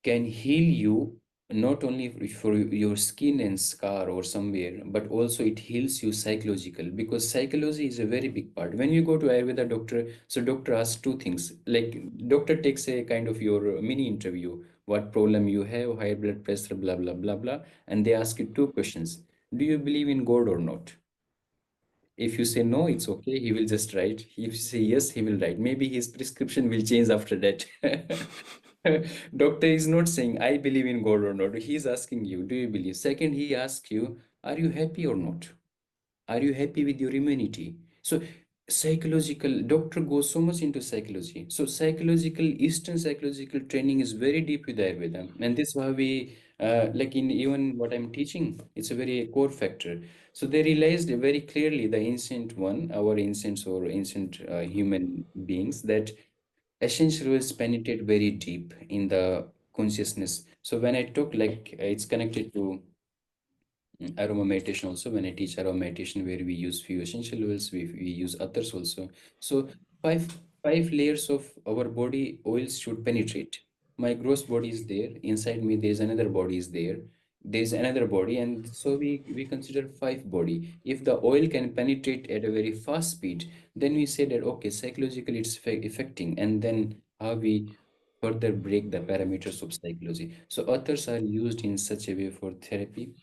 heal you, not only for your skin and scar or somewhere, but also it heals you psychological, because psychology is a very big part. When you go to Ayurveda doctor, so doctor asks two things, like doctor takes a kind of your mini interview, what problem you have, high blood pressure, blah blah blah blah, and they ask you two questions: do you believe in God or not? If you say no, it's okay. He will just write. If you say yes, he will write. Maybe his prescription will change after that. Doctor is not saying, I believe in God or not. He's asking you, do you believe? Second, he asks you, are you happy or not? Are you happy with your immunity? So psychological, doctor goes so much into psychology. So psychological, Eastern psychological training is very deep with Ayurveda. And this is why we, like in even what I'm teaching, it's a very core factor. So they realized very clearly, the ancient one, our ancients or ancient human beings, that essential oils penetrate very deep in the consciousness. So when I talk, like it's connected to aroma meditation also. When I teach aroma meditation, where we use few essential oils, we use others also. So five five layers of our body oils should penetrate. My gross body is there. Inside me, there is another body is there. There is another body, and so we consider five body. If the oil can penetrate at a very fast speed, then we say that okay, psychologically it's affecting, and then how we further break the parameters of psychology. So others are used in such a way for therapy,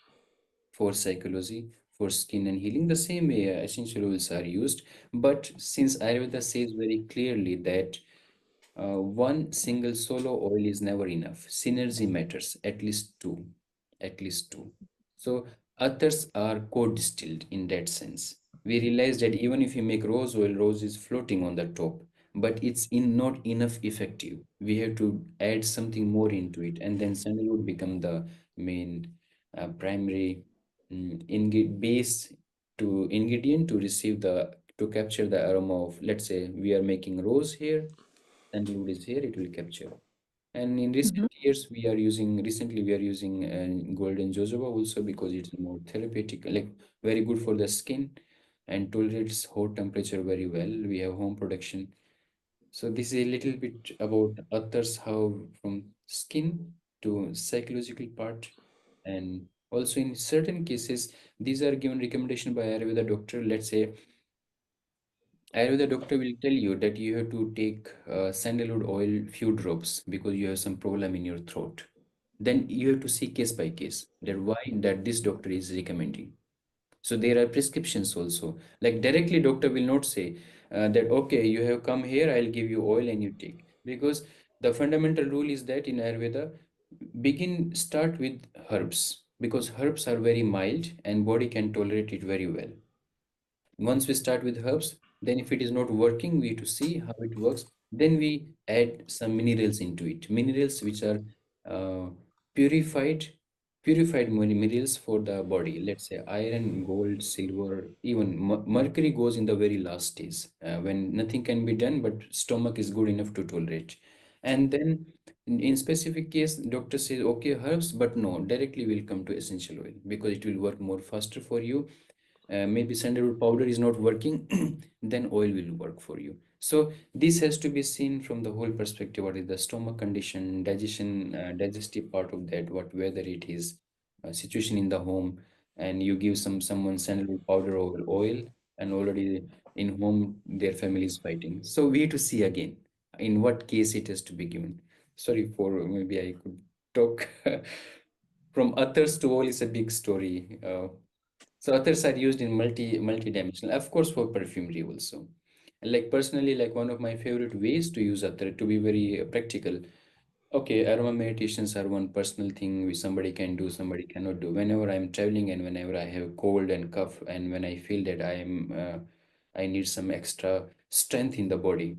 for psychology, for skin and healing. The same way essential oils are used. But since Ayurveda says very clearly that one single solo oil is never enough, synergy matters, at least two, at least two. So others are co-distilled in that sense. We realize that even if you make rose oil, rose is floating on the top, but it's not enough effective. We have to add something more into it, and then sandalwood become the main primary base to ingredient to receive the to capture the aroma of, let's say we are making rose here, sandalwood is here, it will capture. And in recent Mhm. years, recently we are using golden jojoba also, because it's more therapeutic, like very good for the skin and tolerates hot temperature very well. We have home production. So this is a little bit about others, how from skin to psychological part. And also in certain cases, these are given recommendation by Ayurveda doctor. Let's say Ayurveda doctor will tell you that you have to take sandalwood oil few drops because you have some problem in your throat. Then you have to see case by case that why that this doctor is recommending. So there are prescriptions also. Like directly doctor will not say that okay, you have come here, I'll give you oil and you take. Because the fundamental rule is that in Ayurveda, start with herbs, because herbs are very mild and body can tolerate it very well. Once we start with herbs, then if it is not working, we have to see how it works. Then we add some minerals into it. Minerals which are uh, purified, minerals for the body. Let's say iron, gold, silver, even mercury goes in the very last stage when nothing can be done, but stomach is good enough to tolerate. And then in specific case, doctor says, okay, herbs, but no, directly will come to essential oil because it will work more faster for you. Maybe sandalwood powder is not working, then oil will work for you. So this has to be seen from the whole perspective. What is the stomach condition, digestion, digestive part of that, what whether it is a situation in the home, and you give someone sandalwood powder over oil, and already in home their family is fighting. So we have to see again in what case it has to be given. Sorry for maybe I could talk from others to all is a big story. So others are used in multi-dimensional, of course, for perfumery also. And like personally, like one of my favorite ways to use attar to be very practical. Okay, aroma meditations are one personal thing which somebody can do, somebody cannot do. Whenever I'm traveling and whenever I have cold and cough, and when I feel that I need some extra strength in the body,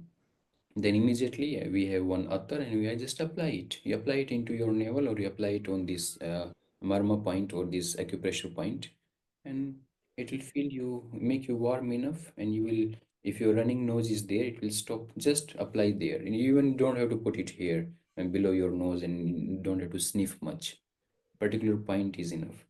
then immediately we have one attar and we just apply it. You apply it into your navel, or you apply it on this marma point or this acupressure point, and it will feel you, make you warm enough, and you will, if your running nose is there, it will stop. Just apply there, and you even don't have to put it here and below your nose, and you don't have to sniff much. Particular point is enough.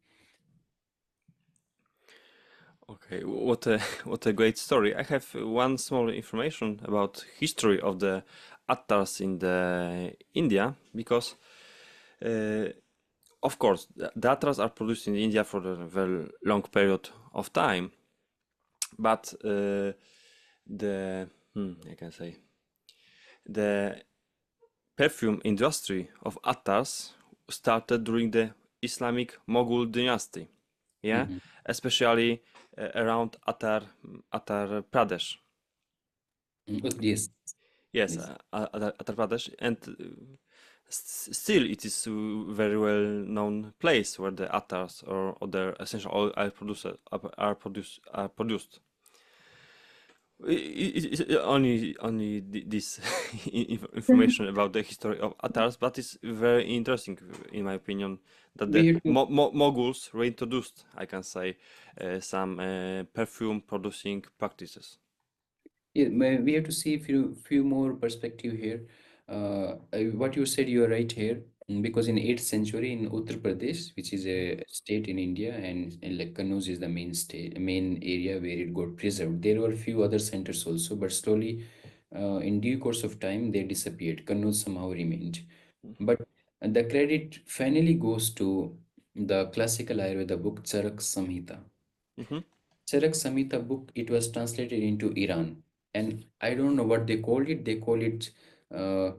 Okay, what a great story. I have one small information about history of the attars in the India because of course the attars are produced in India for a very long period of time, but the I can say the perfume industry of attars started during the Islamic Mughal dynasty, yeah, Mhm. especially around Uttar Pradesh. Yes, Yes, yes. Uttar Pradesh, and still it is a very well known place where the attars or other essential oil are produced. Only this information about the history of attars, but it's very interesting, in my opinion, that We the have to Moguls reintroduced, I can say, some perfume producing practices. Yeah, we have to see a few more perspective here. What you said, you are right here. Because in 8th century in Uttar Pradesh, which is a state in India, and like Kannauj is the main area where it got preserved. There were few other centers also, but slowly, in due course of time, they disappeared. Kannauj somehow remained. But the credit finally goes to the classical Ayurveda book Charak Samhita. Mm-hmm. Charak Samhita book, it was translated into Iran. And I don't know what they called it. They call it uh,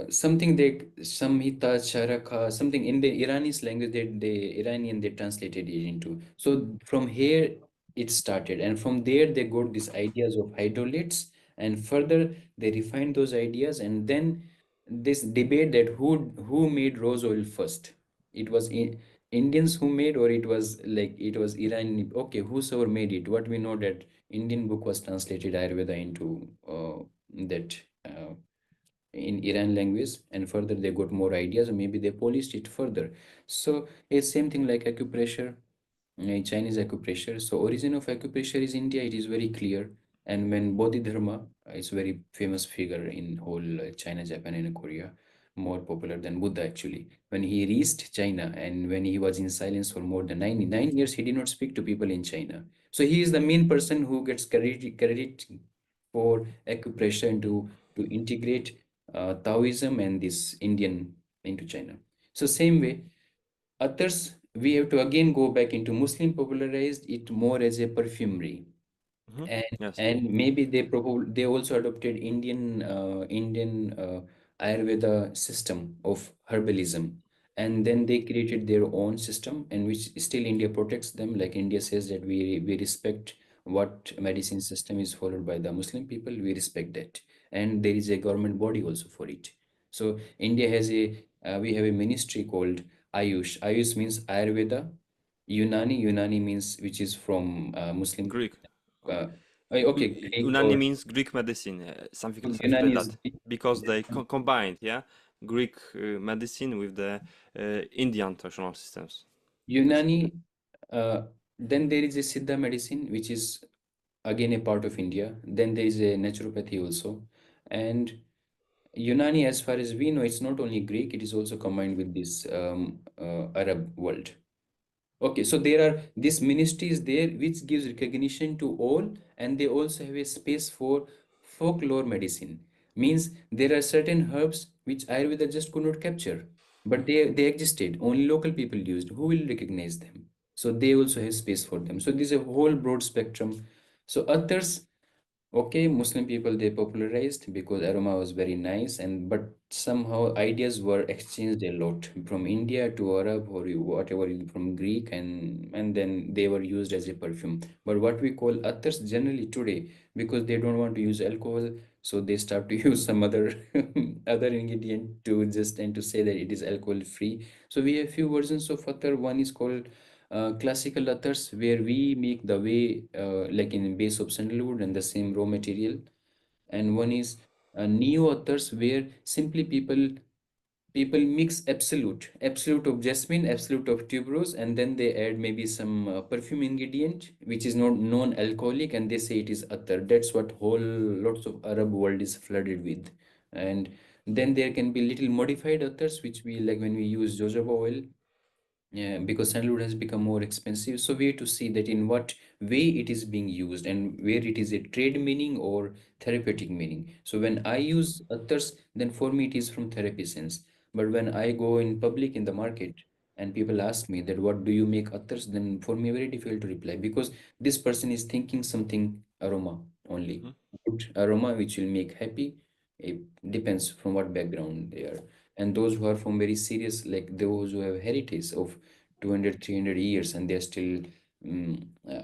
something they Samhita Charaka, something in the Irani's language, the Iranian they translated it into. So from here it started, and from there they got these ideas of hydrolytes, and further they refined those ideas, and then this debate that who made rose oil first. It was Indians who made, or it was like it was Iran. Okay, whosoever made it. What we know that Indian book was translated Ayurveda into that. In Iran language, and further they got more ideas, or maybe they polished it further. So it's same thing like acupressure, Chinese acupressure. So origin of acupressure is India, it is very clear. And when Bodhidharma is very famous figure in whole China, Japan, and Korea, more popular than Buddha actually. When he reached China and when he was in silence for more than 99 years, he did not speak to people in China. So he is the main person who gets credit for acupressure and to integrate Taoism and this Indian into China. So same way, others we have to again go back into Muslim popularized it more as a perfumery, Mm-hmm. and Yes. and maybe they also adopted Indian Ayurveda system of herbalism, and then they created their own system, and which still India protects them. Like India says that we respect what medicine system is followed by the Muslim people, we respect that, and there is a government body also for it. So India has a we have a ministry called Ayush. Ayush means Ayurveda. Unani means which is from Muslim. Greek. Uh, okay, Greek Unani or means Greek medicine, something like Unani is that, because they combined, yeah, Greek medicine with the Indian traditional systems. I can say. Unani. Uh, then there is a Siddha medicine, which is again a part of India. Then there is a naturopathy also, and Unani, as far as we know, it's not only Greek; it is also combined with this Arab world. Okay, so there are this ministry is there which gives recognition to all, and they also have a space for folklore medicine. Means there are certain herbs which Ayurveda just could not capture, but they existed. Only local people used. Who will recognize them? So they also have space for them. So this is a whole broad spectrum. So others, okay, Muslim people they popularized because aroma was very nice, and but somehow ideas were exchanged a lot from India to Arab or whatever from Greek, and then they were used as a perfume. But what we call athars generally today, because they don't want to use alcohol, so they start to use some other other ingredient to just and to say that it is alcohol free. So we have few versions of attar. One is called classical athars, where we make the way like in base of sandalwood and the same raw material, and one is neo athars, where simply people mix absolute of jasmine, absolute of tuberose, and then they add maybe some perfume ingredient which is not non-alcoholic, and they say it is attar. That's what whole lots of Arab world is flooded with. And then there can be little modified athars which we like when we use jojoba oil, Yeah, because sandalwood has become more expensive. So we have to see that in what way it is being used and where it is a trade meaning or therapeutic meaning. So when I use others, then for me it is from therapy sense. But when I go in public in the market and people ask me that what do you make others, then for me very difficult to reply because this person is thinking something aroma only. Mhm. Good aroma which will make happy. It depends from what background they are. And those who are from very serious, like those who have heritage of 200, 300 years and they're still,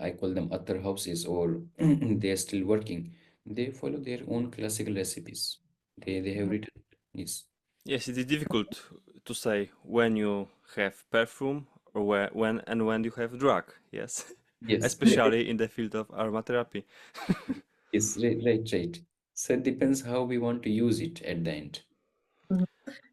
I call them other houses or they're still working, they follow their own classical recipes. They have written. Yes. Yes, it is difficult to say when you have perfume or when you have drug. Yes, Yes. especially in the field of aromatherapy. Yes, right, right, right. So it depends how we want to use it at the end. Mhm.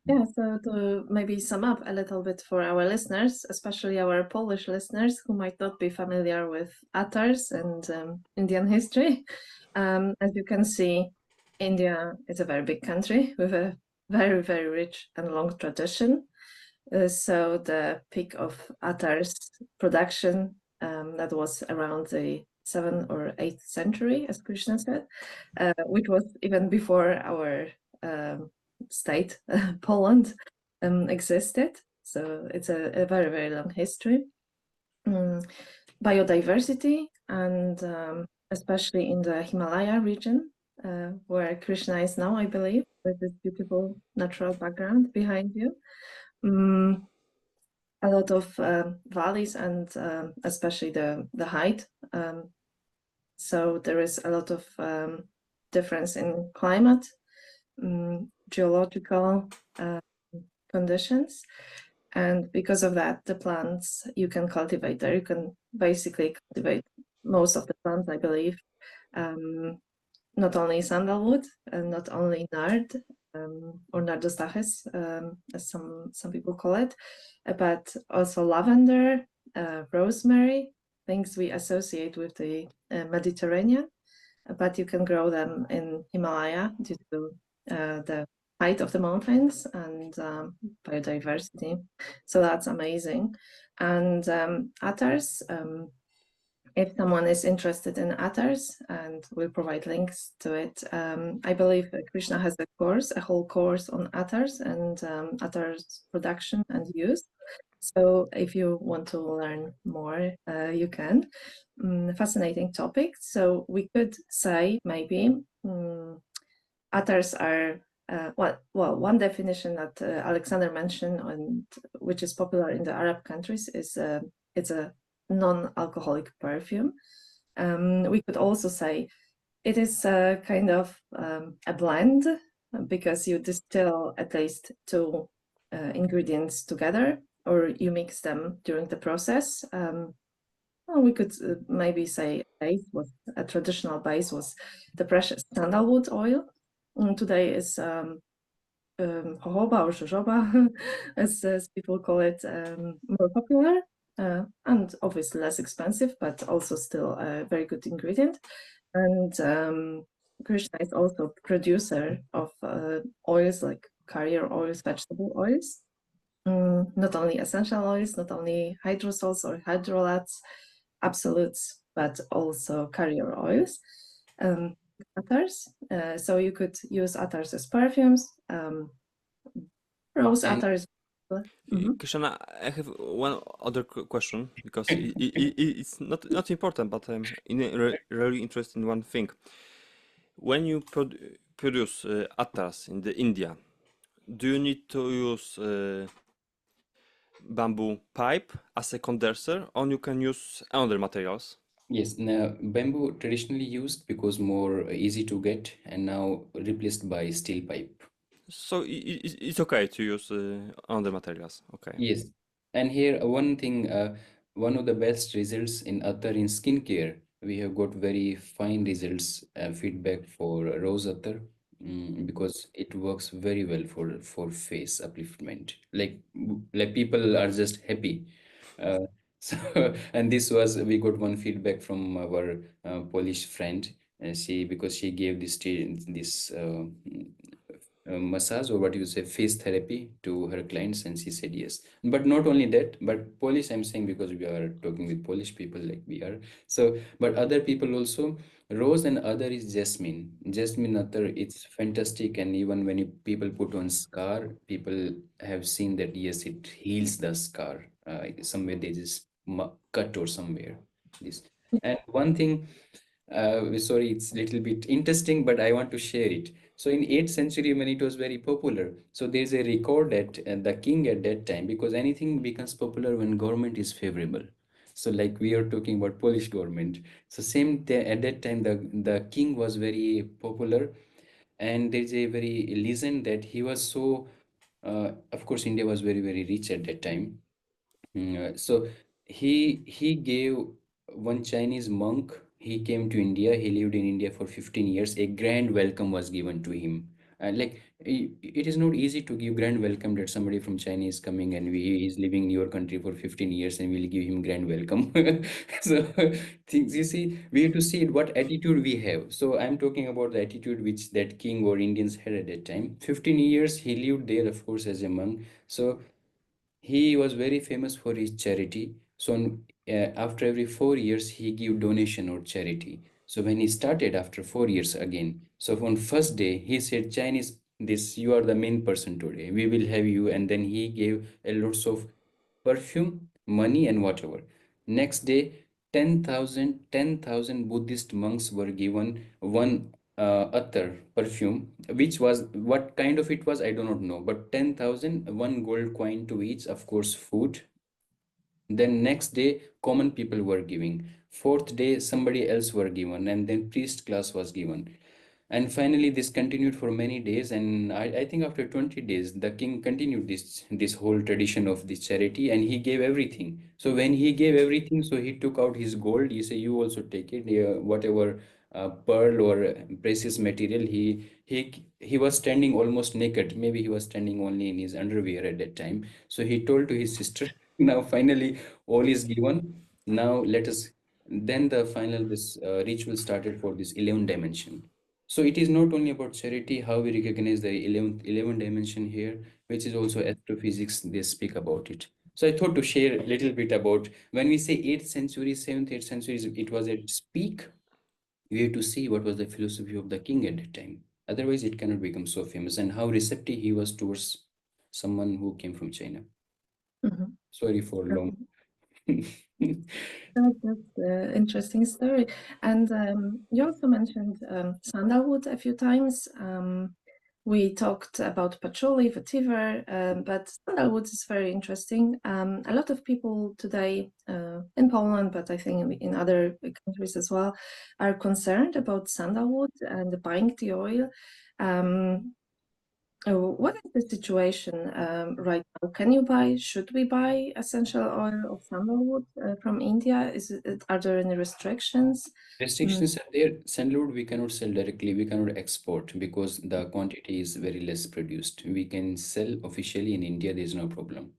Yeah, so to maybe sum up a little bit for our listeners, especially our Polish listeners who might not be familiar with attars and Indian history, as you can see, India is a very big country with a very, very rich and long tradition. So the peak of attars production that was around the 7th or 8th century, as Krishna said, which was even before our state, Poland, existed. So it's a very, very long history. Biodiversity, and especially in the Himalaya region, where Krishna is now, I believe, with this beautiful natural background behind you. A lot of valleys and especially the height. So there is a lot of difference in climate, geological conditions. And because of that, the plants you can cultivate there, you can basically cultivate most of the plants, I believe. Not only sandalwood and not only nard or nardostachys, as some people call it, but also lavender, rosemary, things we associate with the Mediterranean, but you can grow them in Himalaya due to the height of the mountains and biodiversity. So that's amazing. And attars, if someone is interested in attars, and we'll provide links to it, I believe Krishna has a course, a whole course on attars and attars production and use. So if you want to learn more, you can. Fascinating topic. So we could say maybe attars are one definition that Alexander mentioned, and which is popular in the Arab countries, is it's a non-alcoholic perfume. We could also say it is a kind of a blend because you distill at least two ingredients together, or you mix them during the process. Well, we could maybe say a traditional base was the precious sandalwood oil. Today is jojoba or jojoba, as people call it, more popular and obviously less expensive, but also still a very good ingredient. And Krishna is also producer of oils like carrier oils, vegetable oils. Not only essential oils, not only hydrosols or hydrolats, absolutes, but also carrier oils. Attars. So you could use attars as perfumes. Rose And attars. Mhm. Krishana, I have one other question because it's not important, but I'm really interested in one thing. When you produce attas in the India, do you need to use bamboo pipe as a condenser, or you can use other materials? yes, now bamboo traditionally used because more easy to get and now replaced by steel pipe. So it's okay to use other materials. Okay. Yes, and here one thing, one of the best results in other in skincare, we have got very fine results, feedback for rose other, because it works very well for face upliftment. Like people are just happy. So and this was we got one feedback from our Polish friend, she because she gave this massage, or what you say, face therapy to her clients, and she said yes. But not only that, but Polish, I'm saying because we are talking with Polish people like we are. So, but other people also, rose, and other is jasmine. Jasmine other, it's fantastic, and even when people put on scar, people have seen that yes, it heals the scar. Somewhere they just cut or somewhere. This. And one thing, sorry, it's a little bit interesting, but I want to share it. So in 8th century, when it was very popular, so there's a record that the king at that time, because anything becomes popular when government is favorable. So like we are talking about Polish government. So at that time, the king was very popular, and there's a very legend that he was so. Of course, India was very very rich at that time. So he gave one Chinese monk. He came to India. He lived in India for 15 years. A grand welcome was given to him. It is not easy to give grand welcome that somebody from China is coming and he is living in your country for 15 years and we'll give him grand welcome. So things you see, we have to see what attitude we have. So I'm talking about the attitude which that king or Indians had at that time. 15 years he lived there, of course, as a monk. So he was very famous for his charity. So after every 4 years, he give donation or charity. So when he started after 4 years again, so on first day he said, Chinese, this you are the main person today. We will have you, and then he gave a lots of perfume, money, and whatever. Next day, 10,000 Buddhist monks were given one attar perfume, which was what kind of it was, I do not know, but 10,000, one gold coin to each, of course, food. Then next day, common people were giving. Fourth day, somebody else were given, and then priest class was given. And finally, this continued for many days, and I think after 20 days, the king continued this whole tradition of this charity, and he gave everything. So when he gave everything, so he took out his gold. He said, "You also take it, whatever pearl or precious material." He was standing almost naked. Maybe he was standing only in his underwear at that time. So he told to his sister, "Now finally, all is given. Now let us." Then the final this ritual started for this 11th dimension. So it is not only about charity, how we recognize the 11th dimension here, which is also astrophysics, they speak about it. So I thought to share a little bit about when we say 8th century, 7th, 8th century, it was at its peak. We have to see what was the philosophy of the king at that time. Otherwise, it cannot become so famous, and how receptive he was towards someone who came from China. Mhm. Sorry for long. That's an interesting story. And you also mentioned sandalwood a few times. We talked about patchouli, vetiver, but sandalwood is very interesting. A lot of people today in Poland, but I think in other countries as well, are concerned about sandalwood and buying the oil. What is the situation right now? Can you buy, should we buy essential oil of sandalwood from India? Are there any restrictions? Restrictions are there. Sandalwood we cannot sell directly. We cannot export because the quantity is very less produced. We can sell officially in India. There is no problem.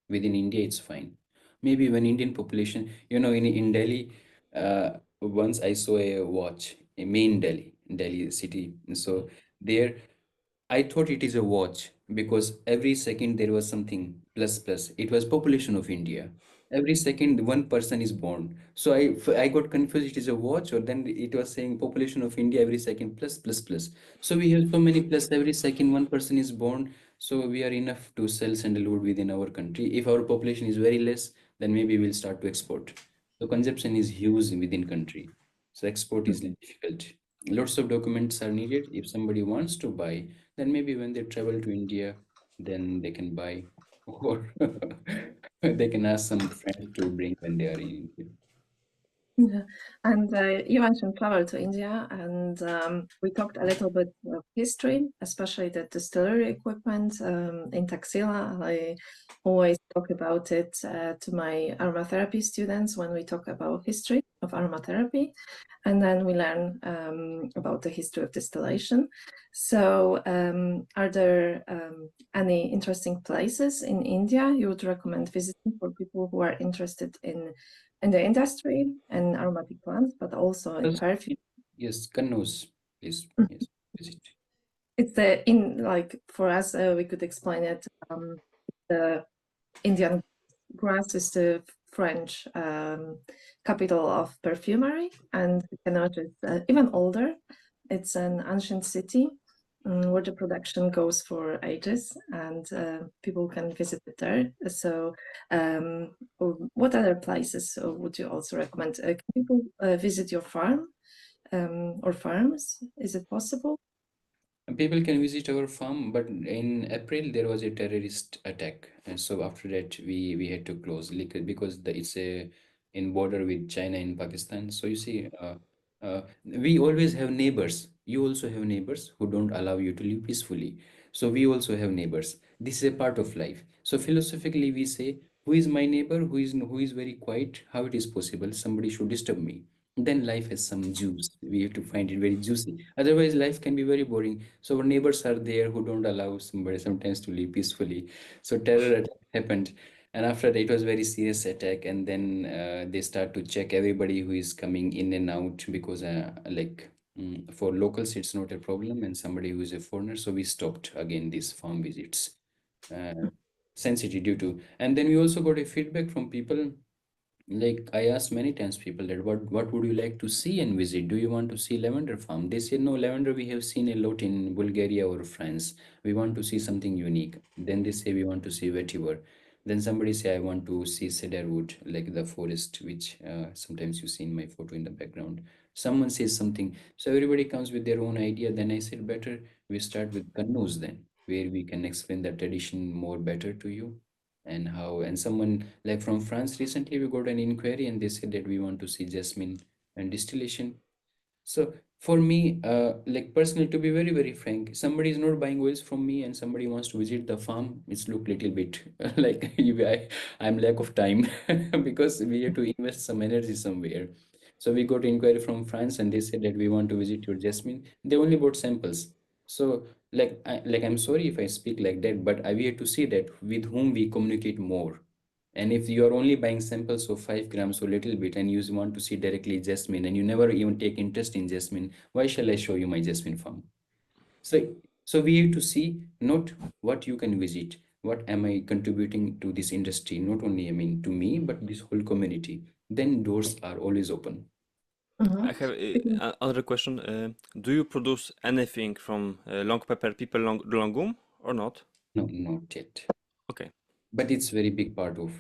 Within India, it's fine. Maybe when Indian population, in Delhi, once I saw a watch, a main Delhi city. So there I thought it is a watch because every second there was something plus plus. It was population of India. Every second one person is born. So I got confused. It is a watch, or then it was saying population of India every second plus plus plus. So we have so many plus every second one person is born. So we are enough to sell sandalwood within our country. If our population is very less, then maybe we'll start to export. So consumption is huge within country. So export is difficult. Lots of documents are needed. If somebody wants to buy, then maybe when they travel to India, then they can buy, or they can ask some friend to bring when they are in India. Yeah. And you mentioned travel to India, and we talked a little bit of history, especially the distillery equipment in Taxila. I always talk about it to my aromatherapy students when we talk about history of aromatherapy, and then we learn about the history of distillation. So, are there any interesting places in India you would recommend visiting for people who are interested in the industry and aromatic plants, but also in Yes, perfume? yes, Kannauj, please, yes, visit. It's for us, we could explain it. The Indian grass is the French capital of perfumery, and Kannauj is even older. It's an ancient city where the production goes for ages, and people can visit it there. So, what other places would you also recommend? Can people visit your farm or farms? Is it possible? People can visit our farm, but in April there was a terrorist attack, and so after that we had to close because it's a in border with China and Pakistan. So you see, we always have neighbors. You also have neighbors who don't allow you to live peacefully. So we also have neighbors. This is a part of life. So philosophically we say, who is my neighbor? Who is very quiet? How it is possible? Somebody should disturb me. Then life has some juice. We have to find it very juicy. Otherwise, life can be very boring. So our neighbors are there who don't allow somebody sometimes to live peacefully. So terror attack happened, and after that, it was very serious attack. And then they start to check everybody who is coming in and out because for locals it's not a problem, and somebody who is a foreigner. So we stopped again these farm visits. Uh, Sensitive due to, and then we also got a feedback from people. Like I asked many times people that what would you like to see and visit? Do you want to see lavender farm? They say no, lavender we have seen a lot in Bulgaria or France. We want to see something unique. Then they say we want to see vetiver. Then somebody say I want to see cedarwood, like the forest, which sometimes you see in my photo in the background. Someone says something. So everybody comes with their own idea. Then I said better we start with Kannauj then, where we can explain the tradition more better to you and how. And someone like from France recently we got an inquiry and they said that we want to see jasmine and distillation. So for me, like personally, to be very, very frank, somebody is not buying oils from me and somebody wants to visit the farm. It's look little bit like I'm lack of time because we have to invest some energy somewhere. So we got inquiry from France and they said that we want to visit your jasmine. They only bought samples. So I'm sorry if I speak like that, but we have to see that with whom we communicate more. And if you are only buying samples of 5 grams or little bit and you want to see directly jasmine and you never even take interest in jasmine, why shall I show you my jasmine farm? So, so we have to see not what you can visit, what am I contributing to this industry, not only, I mean, to me, but this whole community. Then doors are always open. I have another question. Do you produce anything from long pepper people longum or not? No, not yet. Okay. But it's very big part of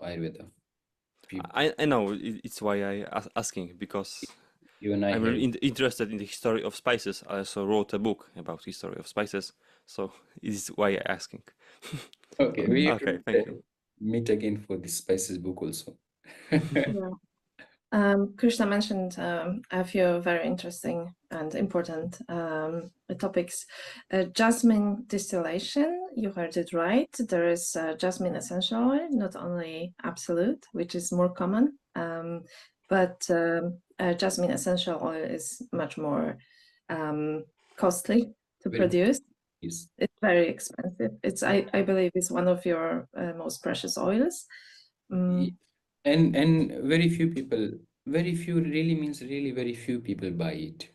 Ayurveda. I know it's why asking because Even I I'm have. really interested in the history of spices. I also wrote a book about history of spices, so it is why I asking. Okay, we have Okay, to thank you. meet again for the spices book also. Yeah. Krishna mentioned a few very interesting and important topics. Jasmine distillation, you heard it right. There is jasmine essential oil, not only absolute, which is more common, but jasmine essential oil is much more costly to Very produce. yes. It's very expensive. I believe, it's one of your most precious oils. And very few really means really very few people buy it.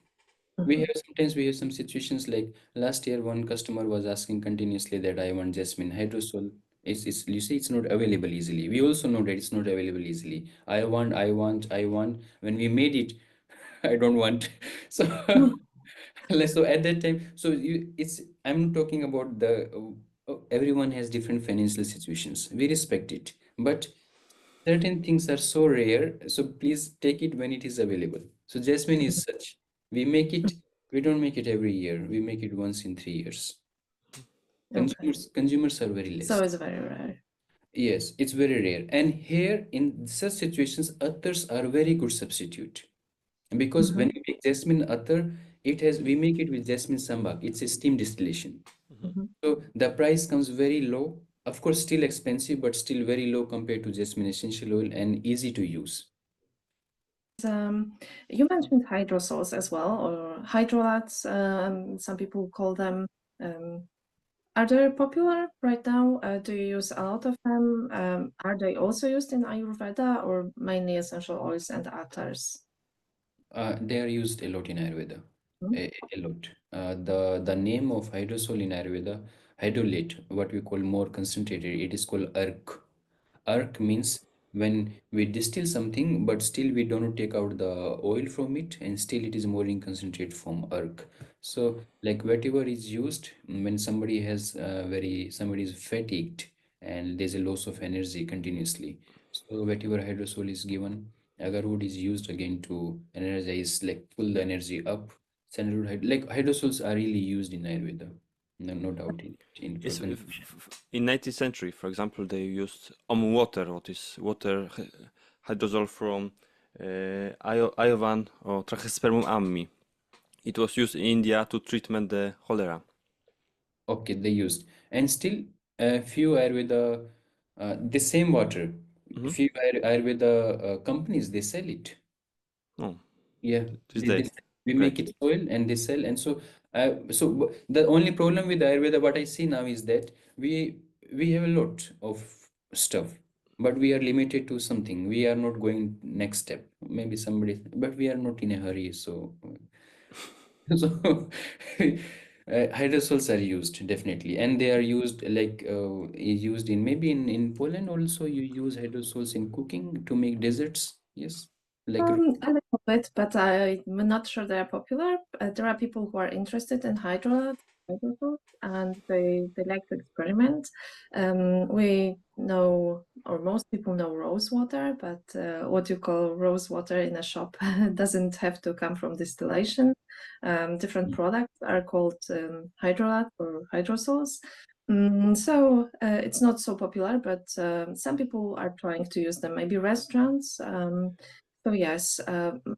Sometimes we have some situations like last year one customer was asking continuously that I want jasmine hydrosol. It's you see it's not available easily. We also know that it's not available easily. I want. When we made it, I don't want. So so at that time, so I'm talking about everyone has different financial situations. We respect it, but certain things are so rare, so please take it when it is available. So jasmine is such. We make it, we don't make it every year. We make it once in 3 years. Okay. Consumers are very less. So it's very rare. Yes, it's very rare. And here in such situations, others are very good substitute. Because when we make jasmine attar, we make it with jasmine sambak. It's a steam distillation. So the price comes very low. Of course, still expensive, but still very low compared to jasmine essential oil and easy to use. You mentioned hydrosols as well, or hydrolats, some people call them. Are they popular right now? Do you use a lot of them? Are they also used in Ayurveda or mainly essential oils and attars? They are used a lot in Ayurveda. a lot. The name of hydrosol in Ayurveda, hydrolate, what we call more concentrated, it is called arc. Arc means when we distill something, but still we don't take out the oil from it, and still it is more in concentrate form, arc. So, like whatever is used when somebody has somebody is fatigued and there's a loss of energy continuously. So, whatever hydrosol is given, agarwood is used again to energize, like pull the energy up. Sandalwood, like hydrosols are really used in Ayurveda, no doubt in for Is consumption. in 19th century, for example, they used water, what is water hydrosol from Iovan or Trachespermum ammi. It was used in India to treatment the cholera. Okay, they used. And still, a few Ayurveda, the same water, Mm-hmm. few Ayurveda companies, they sell it. Oh, Yeah, this day. we make Great. it soil and they sell. And so, the only problem with Ayurveda, what I see now is that we have a lot of stuff, but we are limited to something. We are not going next step. Maybe somebody, but we are not in a hurry. So, so hydrosols are used definitely, and they are used like used in maybe in Poland also. You use hydrosols in cooking to make desserts. Yes, like A little bit, but I'm not sure they are popular. There are people who are interested in hydrosols, and they like to experiment. We know, or most people know rose water, but what you call rose water in a shop doesn't have to come from distillation. Different products are called hydrolat or hydrosols. So it's not so popular, but some people are trying to use them. Maybe restaurants. So yes,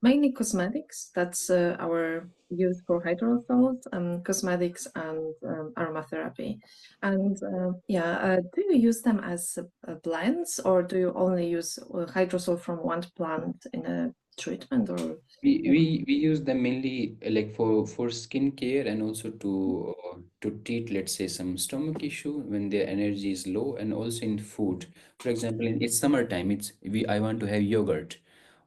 mainly cosmetics. That's our use for hydrosols, cosmetics and aromatherapy. And do you use them as blends, or do you only use hydrosol from one plant in a treatment? Or we use them mainly like for skin care and also to treat, let's say, some stomach issue when their energy is low, and also in food. For example, it's summertime, I want to have yogurt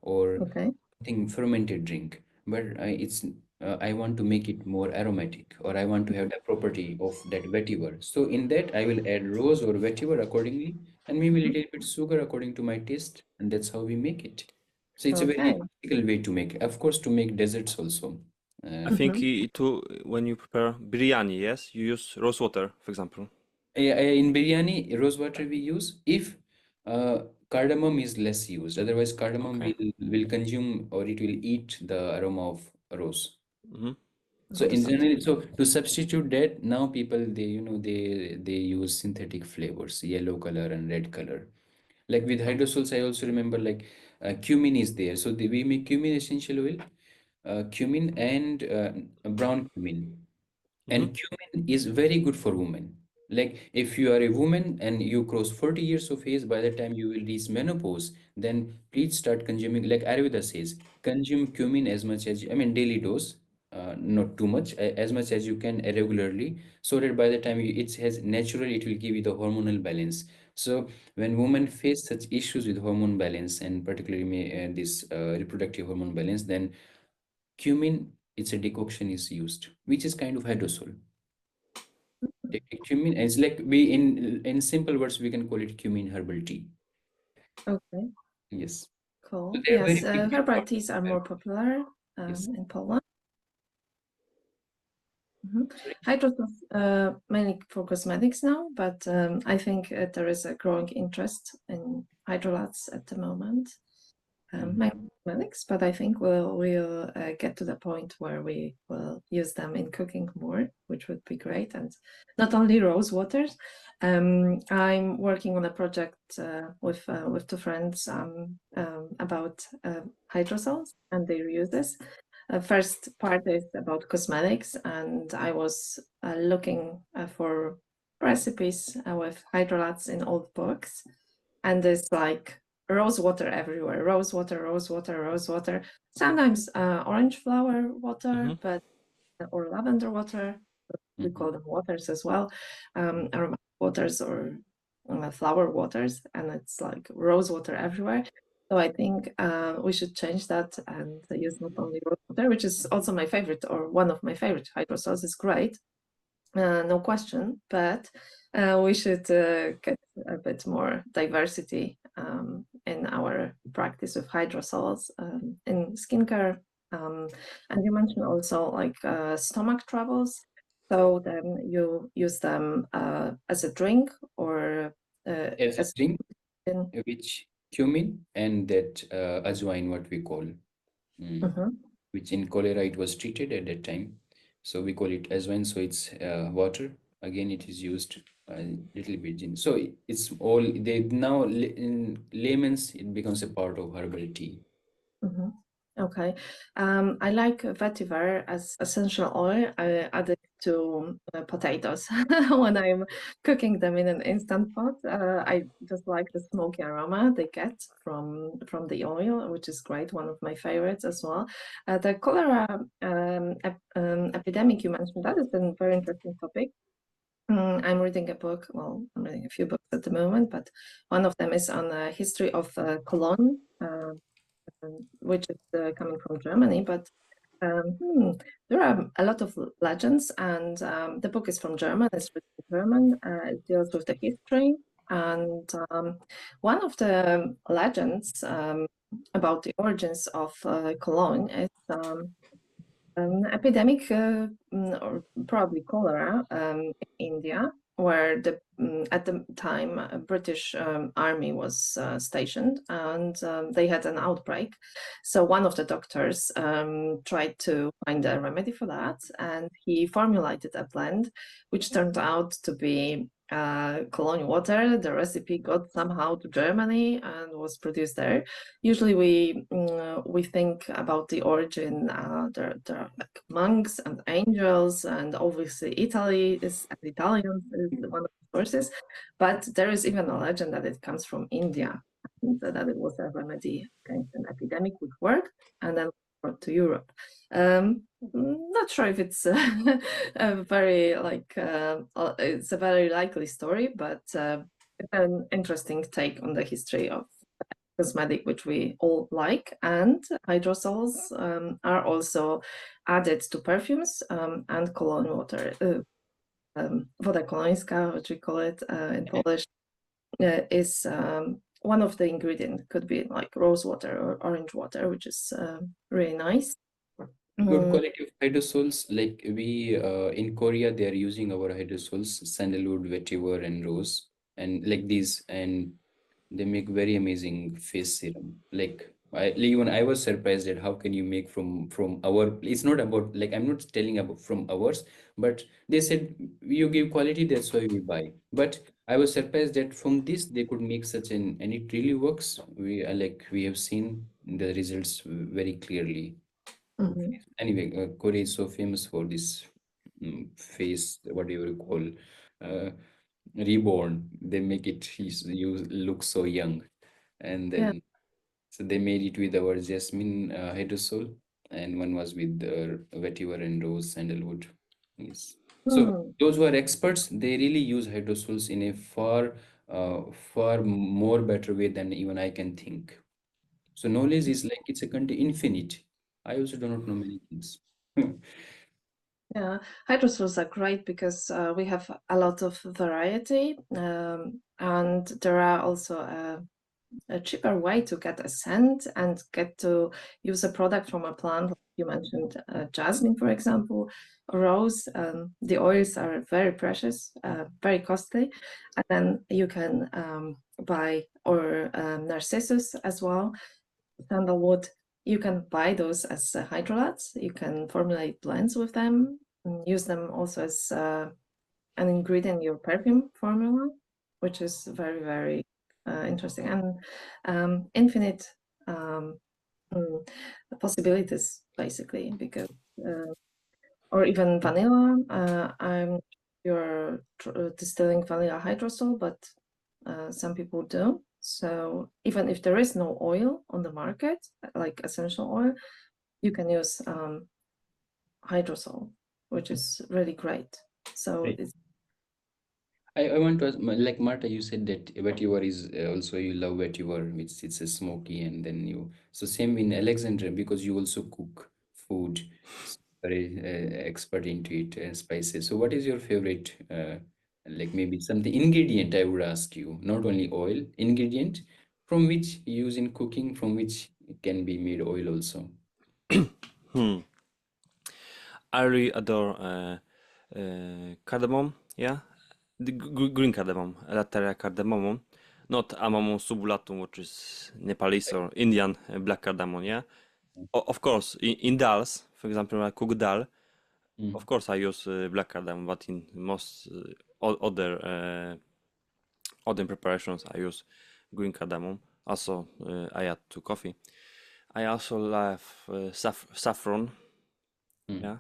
or okay, something fermented drink, but I want to make it more aromatic, or I want to have the property of that vetiver. So in that I will add rose or vetiver accordingly, and maybe a little bit sugar according to my taste, and that's how we make it. So it's a okay. very practical way to make, of course, to make desserts also. I Uh, think too, when you prepare biryani, yes, you use rose water, for example. in biryani, rose water we use if uh, cardamom is less used. Otherwise, cardamom Okay. will consume, or it will eat the aroma of rose. Mm-hmm. So in Understand. general, so to substitute that, now people they use synthetic flavors, yellow color and red color. Like with hydrosols, I also remember like cumin is there. So we make cumin essential oil, cumin and brown cumin. Mm-hmm. And cumin is very good for women. Like if you are a woman and you cross 40 years of age, by the time you will reach menopause, then please start consuming, like Ayurveda says, consume cumin as much as I mean daily dose, not too much, as much as you can regularly, so that by the time it has naturally, it will give you the hormonal balance. So when women face such issues with hormone balance, and particularly this reproductive hormone balance, then cumin, it's a decoction is used, which is kind of hydrosol. Cumin is like we in simple words we can call it cumin herbal tea. Okay, Yes. So cool. they are Yes, very big herbal part teas are of more popular yes. in Poland. Mhm. Sorry. Hydrosols mainly for cosmetics now, but I think there is a growing interest in hydrolats at the moment. Mainly cosmetics, but I think we'll get to the point where we will use them in cooking more, which would be great. And not only rose waters. I'm working on a project with two friends about hydrosols and their uses. First part is about cosmetics, and I was looking for recipes with hydrolats in old books, and it's like rose water everywhere, rose water, rose water, rose water. Sometimes orange flower water, Mm-hmm. but or lavender water. We call them waters as well, aromatic waters or flower waters, and it's like rose water everywhere. So I think we should change that and use not only rose water, which is also my favorite, or one of my favorite. Hydrosols is great, no question, but we should get a bit more diversity in our practice of hydrosols in skincare. And you mentioned also like stomach troubles. So then you use them as a drink or As a drink, in. which cumin and that ajwain, what we call, Mhm. which in cholera it was treated at that time. So we call it ajwain. So it's water. Again, it is used a little bit in. So it's all they now in layman's it becomes a part of herbal tea. Mhm. Okay. I like vetiver as essential oil. I add it to potatoes when I'm cooking them in an instant pot. I just like the smoky aroma they get from the oil, which is great. One of my favorites as well. The cholera epidemic you mentioned, that is a very interesting topic. I'm reading a book. Well, I'm reading a few books at the moment, but one of them is on the history of Cologne. Which is coming from Germany, but there are a lot of legends, and the book is from German, it's written in German, it deals with the history, and one of the legends about the origins of Cologne is an epidemic, or probably cholera, in India, where at the time a British army was stationed, and they had an outbreak. So one of the doctors tried to find a remedy for that, and he formulated a blend, which turned out to be Cologne water. The recipe got somehow to Germany and was produced there. Usually we think about the origin, there are like monks and angels, and obviously Italy is, and Italians is one of the sources, but there is even a legend that it comes from India, and that it was a remedy against an epidemic which worked and then brought to Europe. Not sure if it's a very it's a very likely story, but an interesting take on the history of cosmetic, which we all like. And hydrosols are added to perfumes and cologne water. Woda kolońska, which we call it in Polish, is one of the ingredients. Could be like rose water or orange water, which is really nice. Good quality of hydrosols. Like we in Korea, they are using our hydrosols, sandalwood, vetiver, and rose, and like these, and they make very amazing face serum. Like even I was surprised at how can you make from our. It's not about like I'm not telling about from ours, but they said you give quality, that's why we buy. But I was surprised that from this they could make such an, and it really works. We have seen the results very clearly. Mhm. Anyway, Korea is so famous for this face, whatever you call, reborn. They make it you look so young, and Yeah. then so they made it with our jasmine hydrosol, and one was with vetiver and rose sandalwood. Yes. So Hmm. those who are experts, they really use hydrosols in a far more better way than even I can think. So knowledge is like it's a infinite. I also do not know many things. Yeah, hydrosols are great because we have a lot of variety, and there are also a cheaper way to get a scent and get to use a product from a plant. Like you mentioned jasmine, for example, rose. The oils are very precious, very costly, and then you can buy or narcissus as well, sandalwood. You can buy those as hydrolats. You can formulate blends with them and use them also as an ingredient in your perfume formula, which is very, very interesting, and infinite possibilities, basically, because or even vanilla. You're distilling vanilla hydrosol, but some people do. So even if there is no oil on the market, like essential oil, you can use hydrosol, which is really great. So Right. it's I want to ask, like Marta, you said that vetiver is also you love vetiver, which it's a smoky, and then you so same in Alexander because you also cook food, so very expert into it and spices. So what is your favorite, like maybe something ingredient? I would ask you, not only oil ingredient, from which you use in cooking, from which it can be made oil also. Hmm. I really adore cardamom. Yeah, the green cardamom, Elateria cardamomum, not Amomum subulatum, which is Nepalese or Indian black cardamom. Yeah, of course, in dals, for example, when I cook dal, of Mm. course I use black cardamom, but in most other preparations I use green cardamom. Also, I add to coffee. I also love saffron. Mm. Yeah.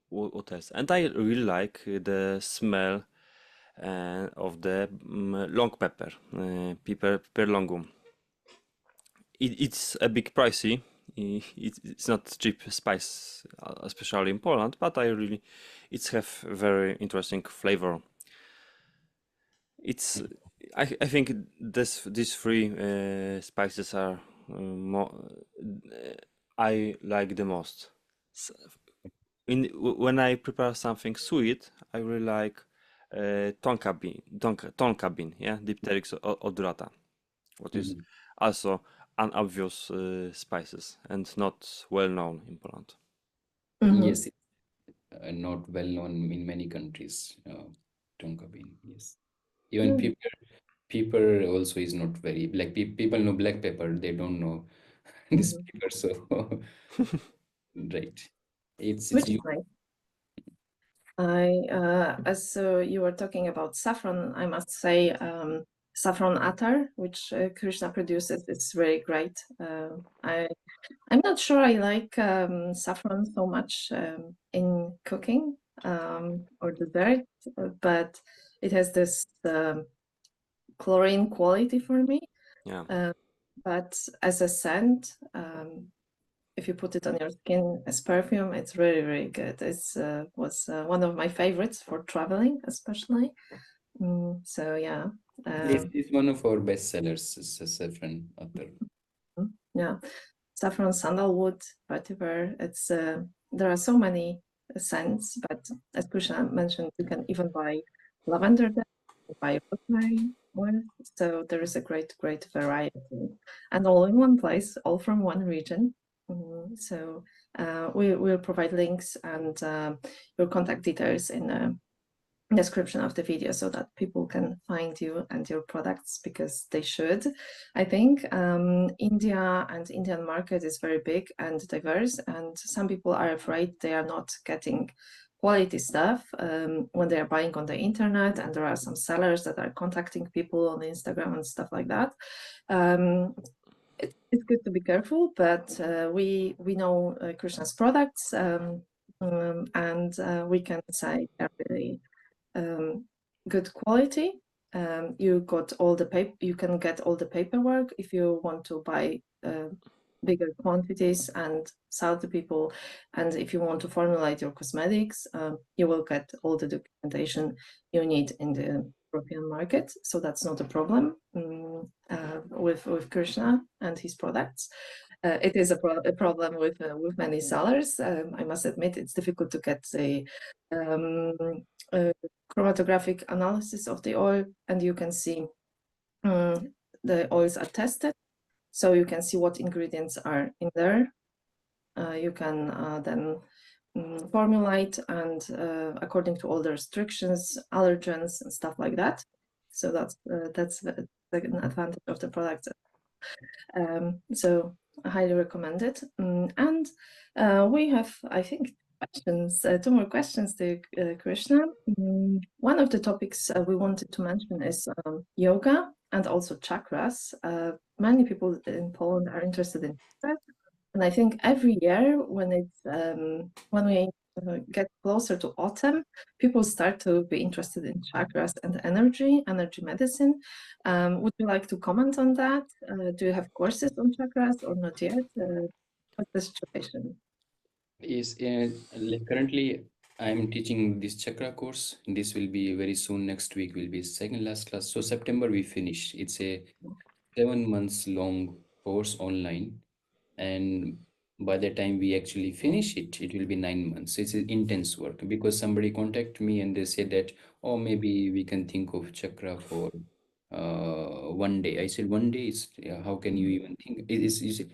What else? And I really like the smell of the long pepper, pepper longum. It's a bit pricey. It's not cheap spice, especially in Poland, but it's have very interesting flavor. It's, I think these three spices are I like the most. S- when I prepare something sweet, I really like tonka bean, yeah, Dipteryx odorata, what is Mhm. also unobvious spices and not well known in Poland. Mhm. Yes, it's not well known in many countries. Tonka bean, yes. Even Mm. pepper also is not very like people know black pepper, they don't know this Mhm. pepper. So right, it's Which is you. nice. As you were talking about saffron, I must say saffron attar, which Krishna produces, is very great. I'm not sure I like saffron so much in cooking or dessert, but it has this chlorine quality for me. Yeah. But as a scent, if you put it on your skin as perfume, it's really, really good. It's was one of my favorites for traveling, especially. So yeah, It's one of our best sellers, saffron attar. yeah, saffron, sandalwood, vetiver. It's there are so many scents, but as Krishna mentioned, you can even buy lavender dye, buy rosemary oil. So there is a great, great variety, and all in one place, all from one region. So we will provide links and your contact details in the description of the video so that people can find you and your products, because they should. I think India and Indian market is very big and diverse, and some people are afraid they are not getting quality stuff when they are buying on the internet, and there are some sellers that are contacting people on Instagram and stuff like that. It's good to be careful, but we know Krishna's products, and we can say they're really good quality. You got all the paper. You can get all the paperwork if you want to buy bigger quantities and sell to people. And if you want to formulate your cosmetics, you will get all the documentation you need in the European market. So that's not a problem with Krishna and his products. It is a problem with many sellers. I must admit, it's difficult to get the chromatographic analysis of the oil, and you can see the oils are tested, so you can see what ingredients are in there. You can then formulate and according to all the restrictions, allergens and stuff like that. So that's an advantage of the product. So I highly recommend it. And we have, I think, questions, two more questions to Krishna. One of the topics we wanted to mention is yoga and also chakras. Many people in Poland are interested in chakras, and I think every year when we get closer to autumn, people start to be interested in chakras and energy medicine. Would you like to comment on that? Do you have courses on chakras or not yet? What's the situation? Is like currently I'm teaching this chakra course. This will be very soon. Next week will be second last class. So September we finish. It's a 7 months long course online, and by the time we actually finish it, it will be 9 months. It's an intense work because somebody contacted me and they said that, oh, maybe we can think of chakra for one day. I said, one day is, how can you even think?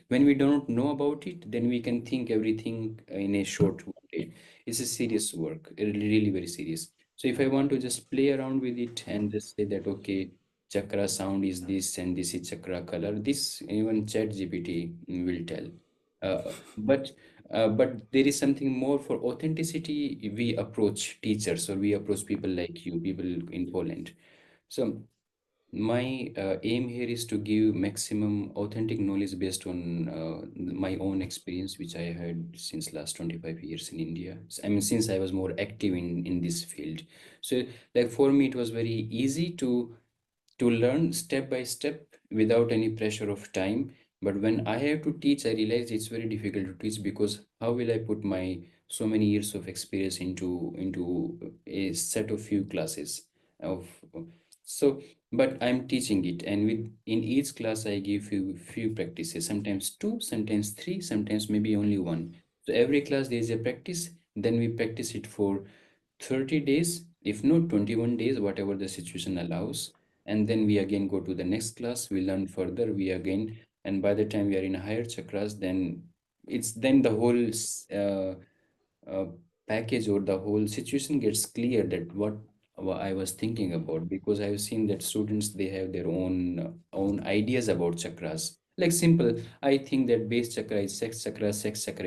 When we don't know about it, then we can think everything in a short one day. It's a serious work, really very serious. So if I want to just play around with it and just say that, okay, chakra sound is this and this is chakra color, this even chat gpt will tell, but but there is something more. For authenticity, we approach teachers or we approach people like you, people in Poland. So my aim here is to give maximum authentic knowledge based on my own experience, which I had since last 25 years in India. I mean, since I was more active in this field. So like for me, it was very easy to learn step by step without any pressure of time. But when I have to teach, I realize it's very difficult to teach because how will I put my so many years of experience into a set of few classes of so. But I'm teaching it, and with in each class I give few practices, sometimes two, sometimes three, sometimes maybe only one. So every class there is a practice, then we practice it for 30 days, if not 21 days, whatever the situation allows. And then we again go to the next class, we learn further, we again, and by the time we are in higher chakras, then it's then the whole uh, package or the whole situation gets clear that what I was thinking about, because I've seen that students, they have their own ideas about chakras. Like simple, I think that base chakra is sex chakra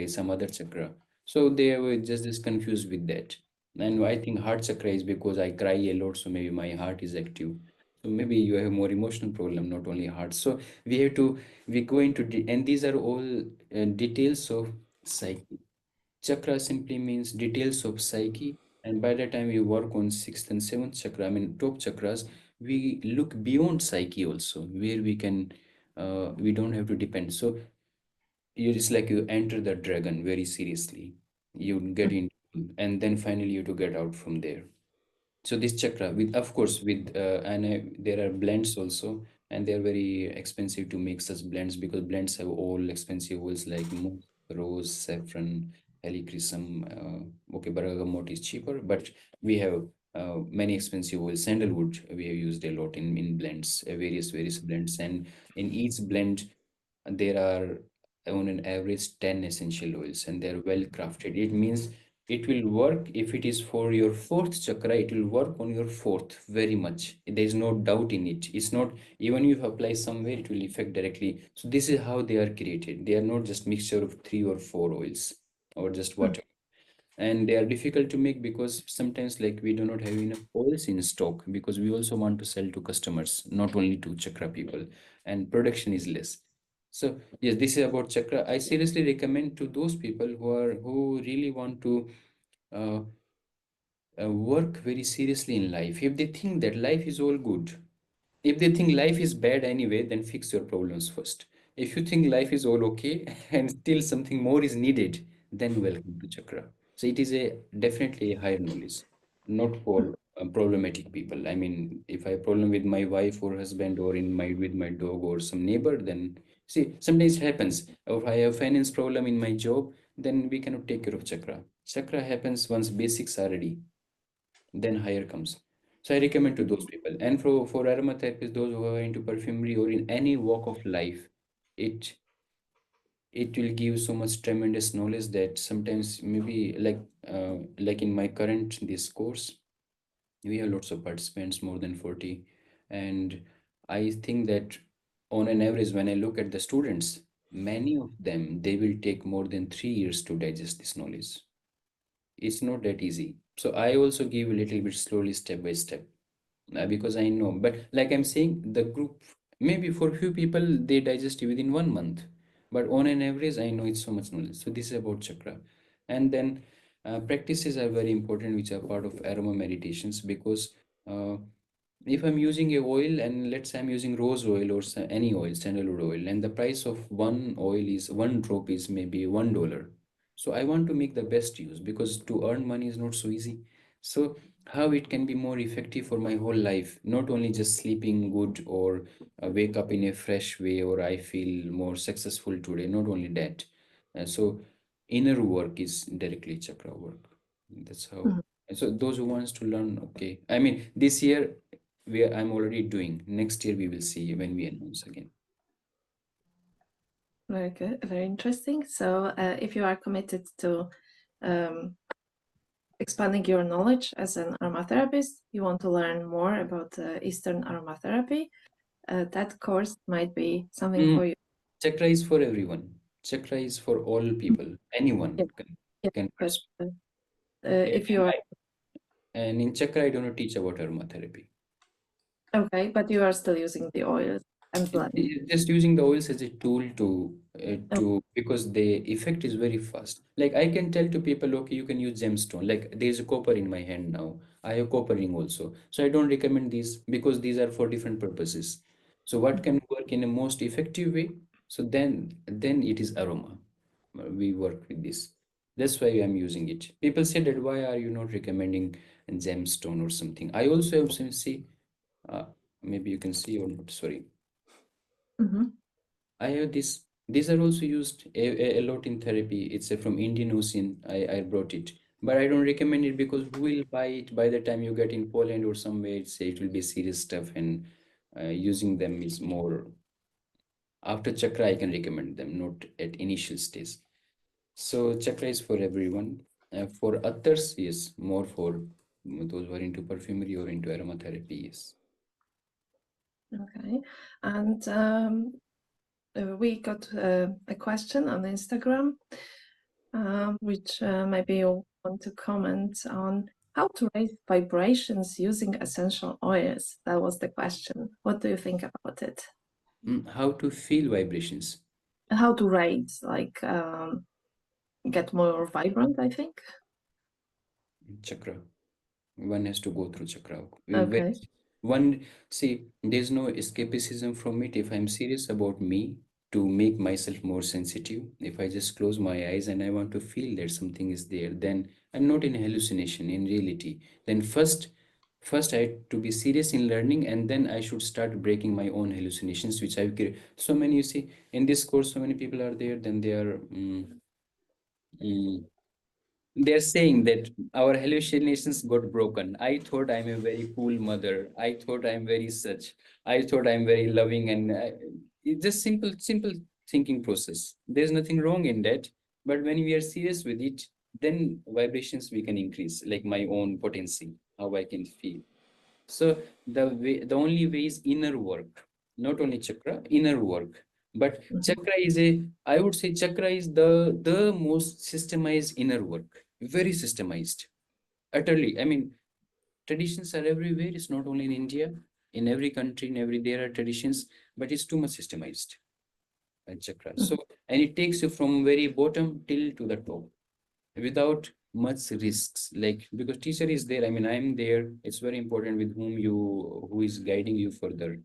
is some other chakra. So they were just confused with that. And I think heart chakra is because I cry a lot, so maybe my heart is active. So maybe you have more emotional problem, not only heart. So we go into and these are all details of psyche. Chakra simply means details of psyche. And by the time we work on sixth and seventh chakra, I mean top chakras, we look beyond psyche also, where we don't have to depend. So it's like you enter the dragon very seriously. You get in, and then finally you to get out from there. So this chakra with, of course, with there are blends also, and they are very expensive to make such blends because blends have all expensive oils like musk, rose, saffron, helichrysum. Okay, bergamot is cheaper, but we have many expensive oils. Sandalwood we have used a lot in blends, various blends, and in each blend there are on an average 10 essential oils, and they're well crafted. It means it will work. If it is for your fourth chakra, it will work on your fourth very much. There's no doubt in it. It's not, even if you apply somewhere, it will affect directly. So this is how they are created. They are not just mixture of three or four oils or just water. And they are difficult to make because sometimes like we do not have enough oils in stock, because we also want to sell to customers, not only to chakra people, and production is less. So yes, this is about chakra. I seriously recommend to those people who really want to uh, work very seriously in life. If they think that life is all good, if they think life is bad anyway, then fix your problems first. If you think life is all okay and still something more is needed, then welcome to chakra. So it is a definitely a higher knowledge, not for problematic people. I mean, if I have problem with my wife or husband or in my with my dog or some neighbor, then see sometimes it happens. Or if I have finance problem in my job, then we cannot take care of chakra. Chakra happens once basics are ready, then higher comes. So I recommend to those people. And for aromatherapists, those who are into perfumery or in any walk of life, it it will give so much tremendous knowledge that sometimes maybe like in my current this course, we have lots of participants, more than 40. And I think that on an average, when I look at the students, many of them, they will take more than 3 years to digest this knowledge. It's not that easy. So I also give a little bit slowly, step by step, because I know. But like I'm saying, the group, maybe for few people, they digest it within 1 month. But on an average, I know it's so much knowledge. So this is about chakra. And then practices are very important, which are part of aroma meditations, because uh, if I'm using a oil, and let's say I'm using rose oil or any oil, sandalwood oil, and the price of one oil is one drop is maybe $1. So I want to make the best use, because to earn money is not so easy. So how it can be more effective for my whole life, not only just sleeping good or wake up in a fresh way, or I feel more successful today, not only that. So inner work is directly chakra work. That's how. Mhm. So those who wants to learn, okay. I mean, this year I'm already doing. Next year we will see when we announce again. Very good, very interesting. So if you are committed to um, expanding your knowledge as an aromatherapist, you want to learn more about Eastern aromatherapy, that course might be something Mm, for you. Chakra is for everyone. Chakra is for all people. Yeah, Anyone yeah, can but participate. if you are And in Chakra, I don't teach about aromatherapy. okay, but you are still using the oils and blood. Just using the oils as a tool to Oh, because the effect is very fast. Like I can tell to people, okay, you can use gemstone. Like there's a copper in my hand now. I have copper ring also. So I don't recommend these, because these are for different purposes. So what can work in a most effective way? So then it is aroma. We work with this. That's why I'm using it. People say that why are you not recommending a gemstone or something? I also have some see. Uh, Maybe you can see or not. Sorry. mhm. I have this. These are also used a lot in therapy. It's from Indian Ocean. I brought it, but I don't recommend it, because who will buy it by the time you get in Poland or somewhere? It will be serious stuff, and using them is more after chakra. I can recommend them, not at initial stage. So chakra is for everyone. For others, yes, more for those who are into perfumery or into aromatherapy. Yes. Okay, and we got a question on Instagram, which maybe you want to comment on how to raise vibrations using essential oils. That was the question. What do you think about it? How to feel vibrations? How to raise, like get more vibrant, I think. Chakra. One has to go through chakra. Okay. One, see, there's no escapism from it. If I'm serious about me, to make myself more sensitive, if I just close my eyes and I want to feel that something is there, then I'm not in hallucination, in reality. Then first I had to be serious in learning, and then I should start breaking my own hallucinations, which I've created. So many, you see, in this course, so many people are there, then they are mm, they're saying that our hallucinations got broken. I thought I'm a very cool mother. I thought I'm very such. I thought I'm very loving, and it's just simple thinking process. There's nothing wrong in that. But when we are serious with it, then vibrations we can increase, like my own potency, how I can feel. So the only way is inner work, not only chakra, inner work. But Mhm. chakra is I would say chakra is the most systemized inner work, very systemized, utterly. I mean, traditions are everywhere. It's not only in India, in every country, in every there are traditions, but it's too much systemized. Chakra. So, Mhm. and it takes you from very bottom till to the top without much risks, like because teacher is there, I mean I'm there, it's very important with who is guiding you further.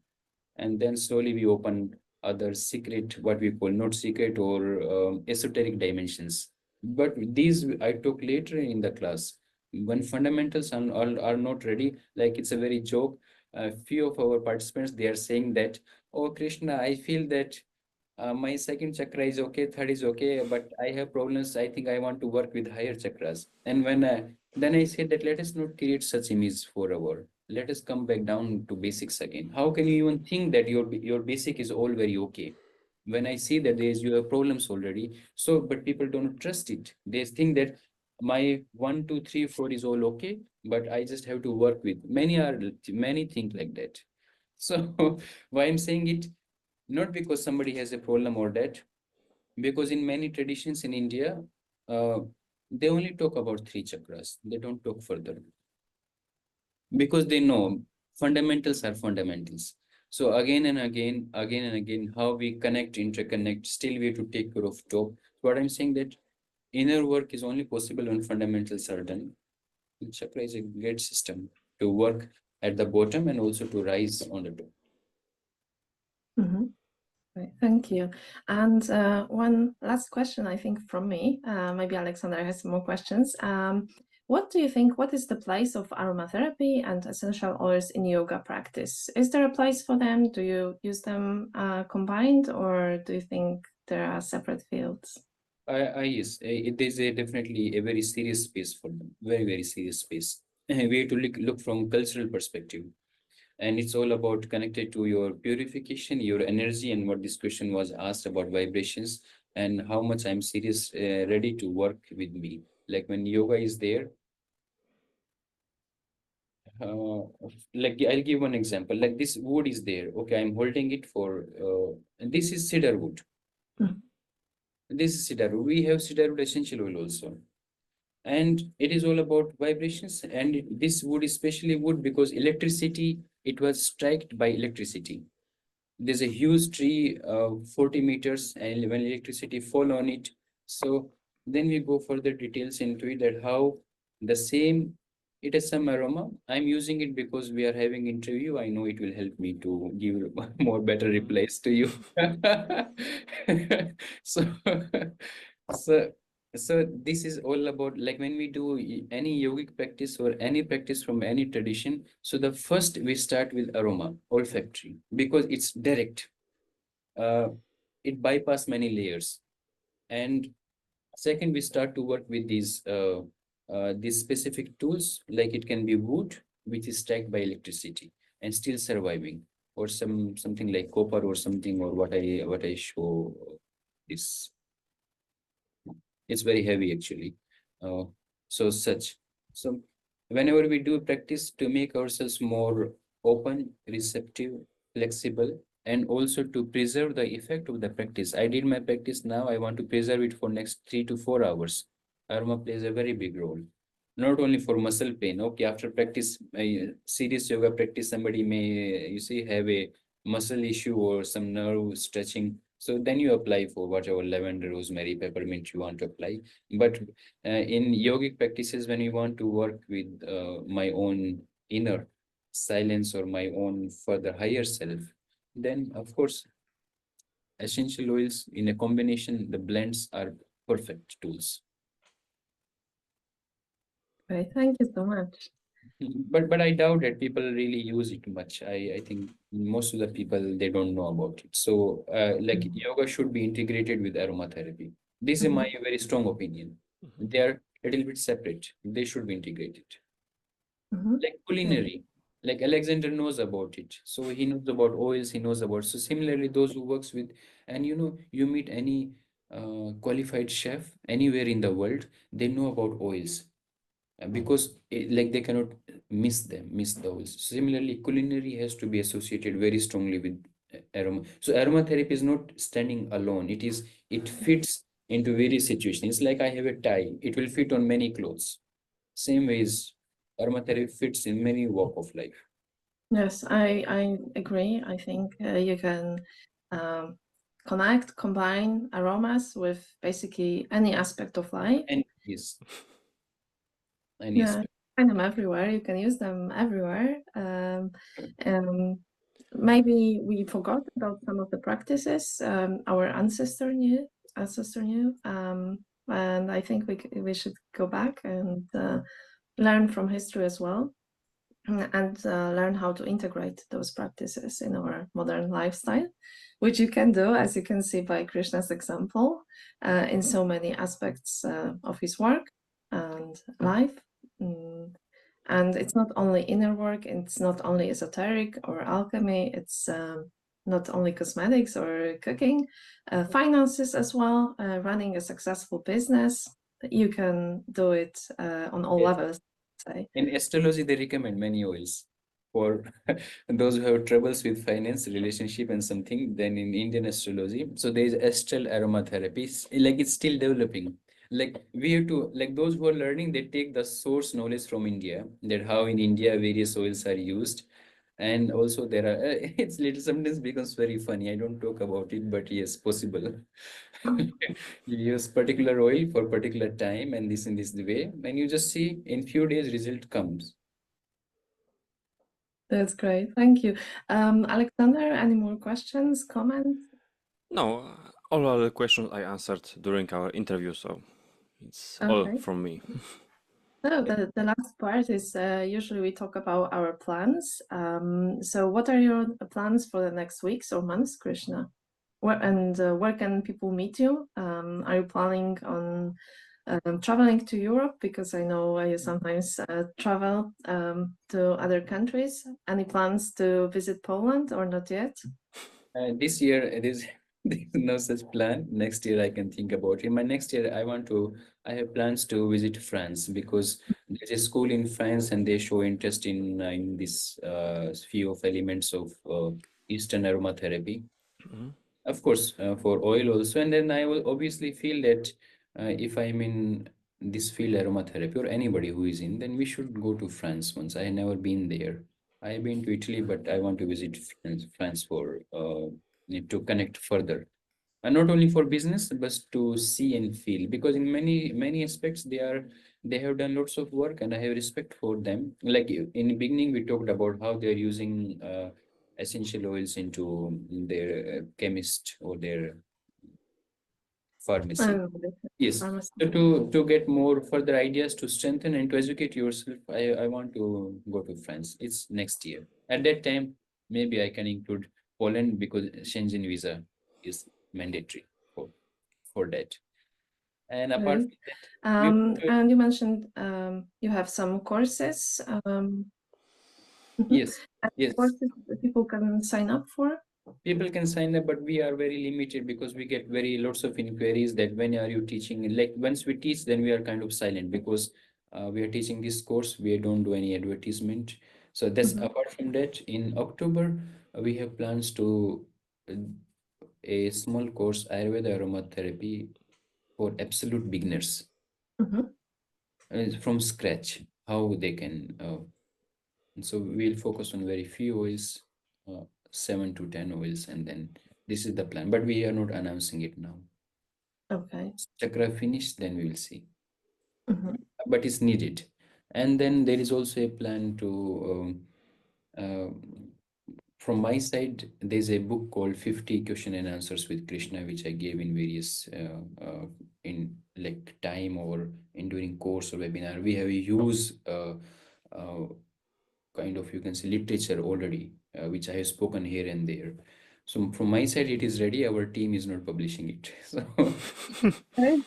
And then slowly we open other secret, what we call not secret or esoteric dimensions, but these I took later in the class when fundamentals are not ready. Like it's a very joke, a few of our participants, they are saying that, oh Krishna, I feel that my second chakra is okay, third is okay, but I have problems. I think I want to work with higher chakras. And when then I said that let us not create such image for our. Let us come back down to basics again. How can you even think that your basic is all very okay? When I see that there's you have problems already, so but people don't trust it. They think that my 1, 2, 3, 4 is all okay, but I just have to work with. Many think like that. So why I'm saying it, not because somebody has a problem or that, because in many traditions in India, uh, they only talk about three chakras. They don't talk further because they know fundamentals are fundamentals. So again and again, how we connect, interconnect, still we have to take care of top. What I'm saying that inner work is only possible when fundamentals are done. And chakra is a great system to work at the bottom and also to rise on the top. Mhm. Right, thank you. And one last question, I think, from me. Maybe Alexander has some more questions. What do you think, what is the place of aromatherapy and essential oils in yoga practice? Is there a place for them? Do you use them combined, or do you think there are separate fields? Yes, it is definitely a very serious space for them, very, very serious space. We have to look from cultural perspective. And it's all about connected to your purification, your energy, and what this question was asked about vibrations and how much I'm serious, ready to work with me. Like when yoga is there, uh, like I'll give one example. Like this wood is there. Okay, I'm holding it for, and this is cedar wood. Mhm. This is cedar wood. We have cedar wood essential oil also. And it is all about vibrations. And this wood, especially wood, because electricity, it was struck by electricity. There's a huge tree, 40 meters, and when electricity fall on it. So then we go further details into it, that how the same, it has some aroma. I'm using it because we are having interview. I know it will help me to give more better replies to you. So, so, so this is all about, like when we do any yogic practice or any practice from any tradition. So the first we start with aroma, olfactory, because it's direct. Uh, it bypass many layers. And second, we start to work with these specific tools, like it can be wood, which is struck by electricity and still surviving, or something like copper or something, or what I show is, it's very heavy actually. Uh, so such. So whenever we do practice to make ourselves more open, receptive, flexible, and also to preserve the effect of the practice. I did my practice now. I want to preserve it for next 3 to 4 hours. Aroma plays a very big role. Not only for muscle pain. Okay, after practice, serious yoga practice, somebody may, you see, have a muscle issue or some nerve stretching. So then you apply for whatever lavender, rosemary, peppermint you want to apply. But in yogic practices, when you want to work with my own inner silence or my own further higher self, then of course, essential oils in a combination, the blends are perfect tools. Right, thank you so much. But I doubt that people really use it much. I think most of the people, they don't know about it. So like yoga should be integrated with aromatherapy. This is my very strong opinion. They are a little bit separate. They should be integrated. Mhm. Like culinary, like Alexander knows about it. So he knows about oils, he knows about. So similarly, those who works with, and you meet any qualified chef anywhere in the world, they know about oils. Because like they cannot miss the oils. Similarly, culinary has to be associated very strongly with aroma. So aromatherapy is not standing alone. It fits into various situations. It's like I have a tie. It will fit on many clothes. Same ways, aromatherapy fits in many walk of life. Yes, I agree. I think you can um, connect, combine aromas with basically any aspect of life. And yes, any Yeah, aspect. find them everywhere. You can use them everywhere. Maybe we forgot about some of the practices our ancestor knew, and I think we should go back and learn from history as well, and learn how to integrate those practices in our modern lifestyle, which you can do, as you can see by Krishna's example, in so many aspects of his work and life. Mm. And it's not only inner work, it's not only esoteric or alchemy, it's not only cosmetics or cooking, finances as well, running a successful business. You can do it on all Yes. levels, say. In astrology, they recommend many oils for those who have troubles with finance, relationship, and something. Then in Indian astrology, so there is astral aromatherapy. Like it's still developing. Like we have to, like those who are learning, they take the source knowledge from India, that how in India various oils are used. And also there are, it's little sometimes becomes very funny. I don't talk about it, but yes, possible. You use particular oil for particular time and this in this way, and you just see in few days result comes. That's great. Thank you. Alexander, any more questions, comments? No, all other questions I answered during our interview, so it's all Okay. from me. No, the last part is usually we talk about our plans. So what are your plans for the next weeks or months, Krishna? Where can people meet you? Are you planning on traveling to Europe? Because I know you sometimes travel to other countries. Any plans to visit Poland or not yet? This year, there's no such plan. Next year, I can think about it. My next year, I have plans to visit France because there's a school in France and they show interest in this few of elements of Eastern aromatherapy. Mhm. Of course, for oil also. And then I will obviously feel that if I'm in this field, aromatherapy, or anybody who is in, then we should go to France once. I have never been there. I've been to Italy, but I want to visit France for to connect further. And not only for business, but to see and feel. Because in many aspects, they have done lots of work, and I have respect for them. Like in the beginning, we talked about how they're using essential oils into their chemist or their pharmacy. The Yes. pharmacy. So to get more further ideas to strengthen and to educate yourself, I want to go to France. It's next year. At that time, maybe I can include Poland because Schengen visa is mandatory for that. And apart Great. from that, we And you mentioned you have some courses. Mhm. yes, And yes. courses that people can sign up for. People can sign up, but we are very limited because we get very lots of inquiries that when are you teaching? Like once we teach, then we are kind of silent because we are teaching this course. We don't do any advertisement. So that's Mhm. apart from that. In October, we have plans to uh, a small course Ayurveda aromatherapy for absolute beginners Mhm. from scratch. How they can. So we'll focus on very few oils, 7 to 10 oils, and then this is the plan. But we are not announcing it now. Okay. Chakra finished, then we will see. Mhm. But it's needed. And then there is also a plan to, from my side, there's a book called 50 Question and Answers with Krishna, which I gave in various, in like time or in during course or webinar. We have used uh, kind of, you can say, literature already, which I have spoken here and there. So from my side, it is ready. Our team is not publishing it. So Okay.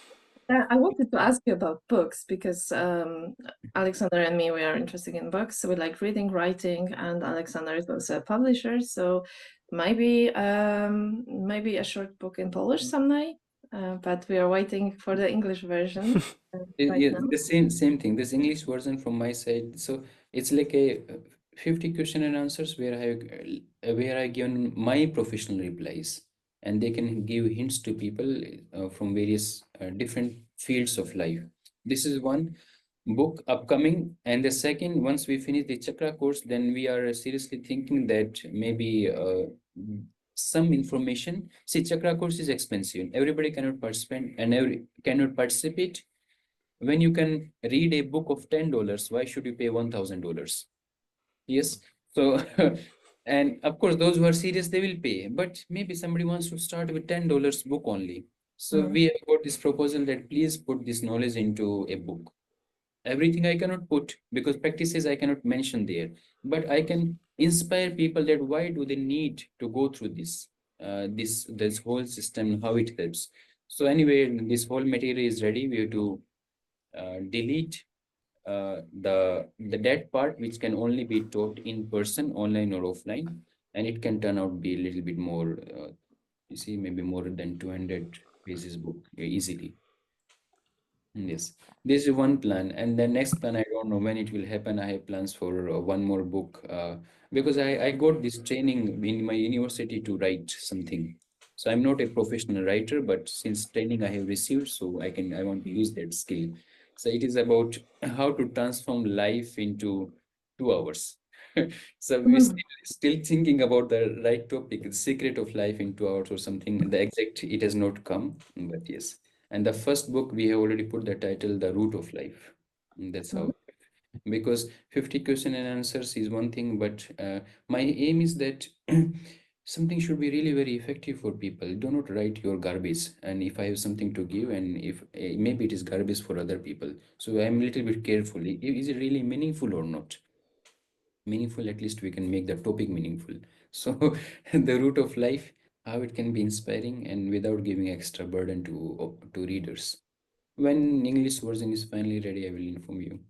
I wanted to ask you about books because Alexander and me, we are interested in books. So we like reading, writing, and Alexander is also a publisher. So maybe a short book in Polish someday. But we are waiting for the English version right yeah, now. the same thing. This English version from my side. So it's like a 50 question and answers where I given my professional replies, and they can give hints to people from various different fields of life. This is one book upcoming, and the second, once we finish the chakra course, then we are seriously thinking that maybe some information. See, chakra course is expensive. Everybody cannot participate, and every cannot participate. When you can read a book of $10, why should you pay $1,000? Yes. So, and of course, those who are serious, they will pay. But maybe somebody wants to start with $10 book only. So Mm. we have got this proposal that please put this knowledge into a book. Everything I cannot put because practices I cannot mention there, but I can inspire people that why do they need to go through this whole system, how it helps. So anyway, this whole material is ready. We have to delete the dead part, which can only be taught in person, online or offline, and it can turn out be a little bit more. You see, maybe more than 200 pages book easily. Yes, this is one plan, and the next plan I don't know when it will happen. I have plans for one more book because I got this training in my university to write something. So I'm not a professional writer, but since training I have received, so I want to use that skill. So it is about how to transform life into 2 hours. So we Mhm. still thinking about the right topic, the secret of life in 2 hours or something. The exact it has not come, but yes. And the first book, we have already put the title, The Root of Life. That's Mhm. how, because 50 question and answers is one thing, but my aim is that something should be really very effective for people. Do not write your garbage. And if I have something to give, and if maybe it is garbage for other people, so I'm a little bit careful. Is it really meaningful or not? Meaningful, at least we can make the topic meaningful. So the root of life, how it can be inspiring and without giving extra burden to readers. When English version is finally ready, I will inform you.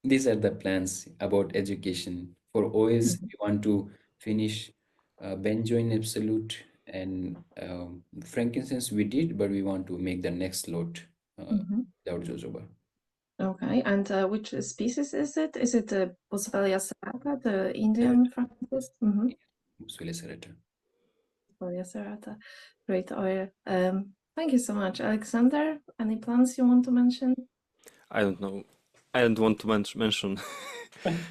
These are the plans about education. For OS, Mhm. we want to finish benzoin absolute and frankincense we did, but we want to make the next lot Mhm. without jojoba. Okay, and which species is it? Is it the Boswellia serrata, the Indian frankincense? Boswellia serrata. Boswellia serrata, great oil. Thank you so much, Alexander. Any plans you want to mention? I don't know. I don't want to mention.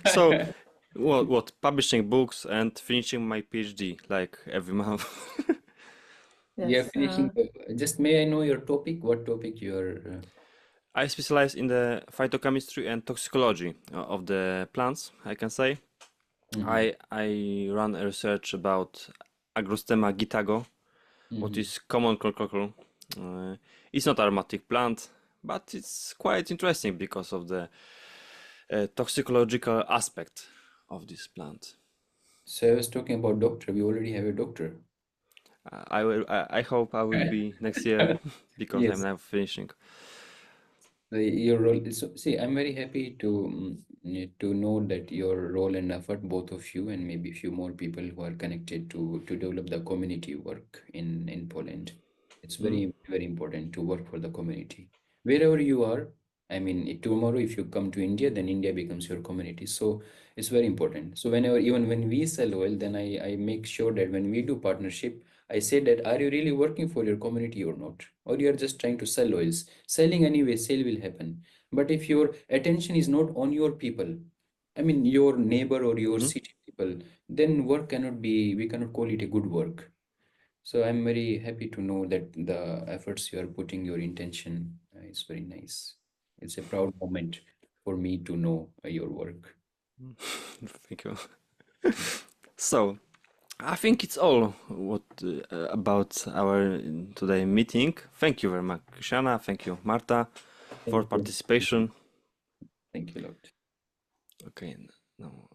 So, what? Publishing books and finishing my PhD like every month. We are Yes. finishing. Just may I know your topic? What topic you are? I specialize in the phytochemistry and toxicology of the plants, I can say. Mhm, I run a research about Agrostema gitago, what mhm. is common cockle. It's not aromatic plant, but it's quite interesting because of the toxicological aspect of this plant. So I was talking about doctor. We already have a doctor. I hope I will be next year because I'm Yes. now finishing. Your role is, so see, I'm very happy to know that your role and effort, both of you, and maybe a few more people who are connected to develop the community work in Poland. It's Mm. very important to work for the community. Wherever you are, I mean, tomorrow if you come to India, then India becomes your community. So it's very important. So whenever, even when we sell oil, then I make sure that when we do partnership, I say that are you really working for your community or not? Or you are just trying to sell oils? Selling anyway, sale will happen. But if your attention is not on your people, I mean your neighbor or your Mhm. city people, then work cannot be, we cannot call it a good work. So I'm very happy to know that the efforts you are putting, your intention is very nice. It's a proud moment for me to know your work. Thank you. So, I think it's all what about our today meeting. Thank you very much, Krishana. Thank you, Marta, for Thank you. participation. Thank you a lot. Okay, no.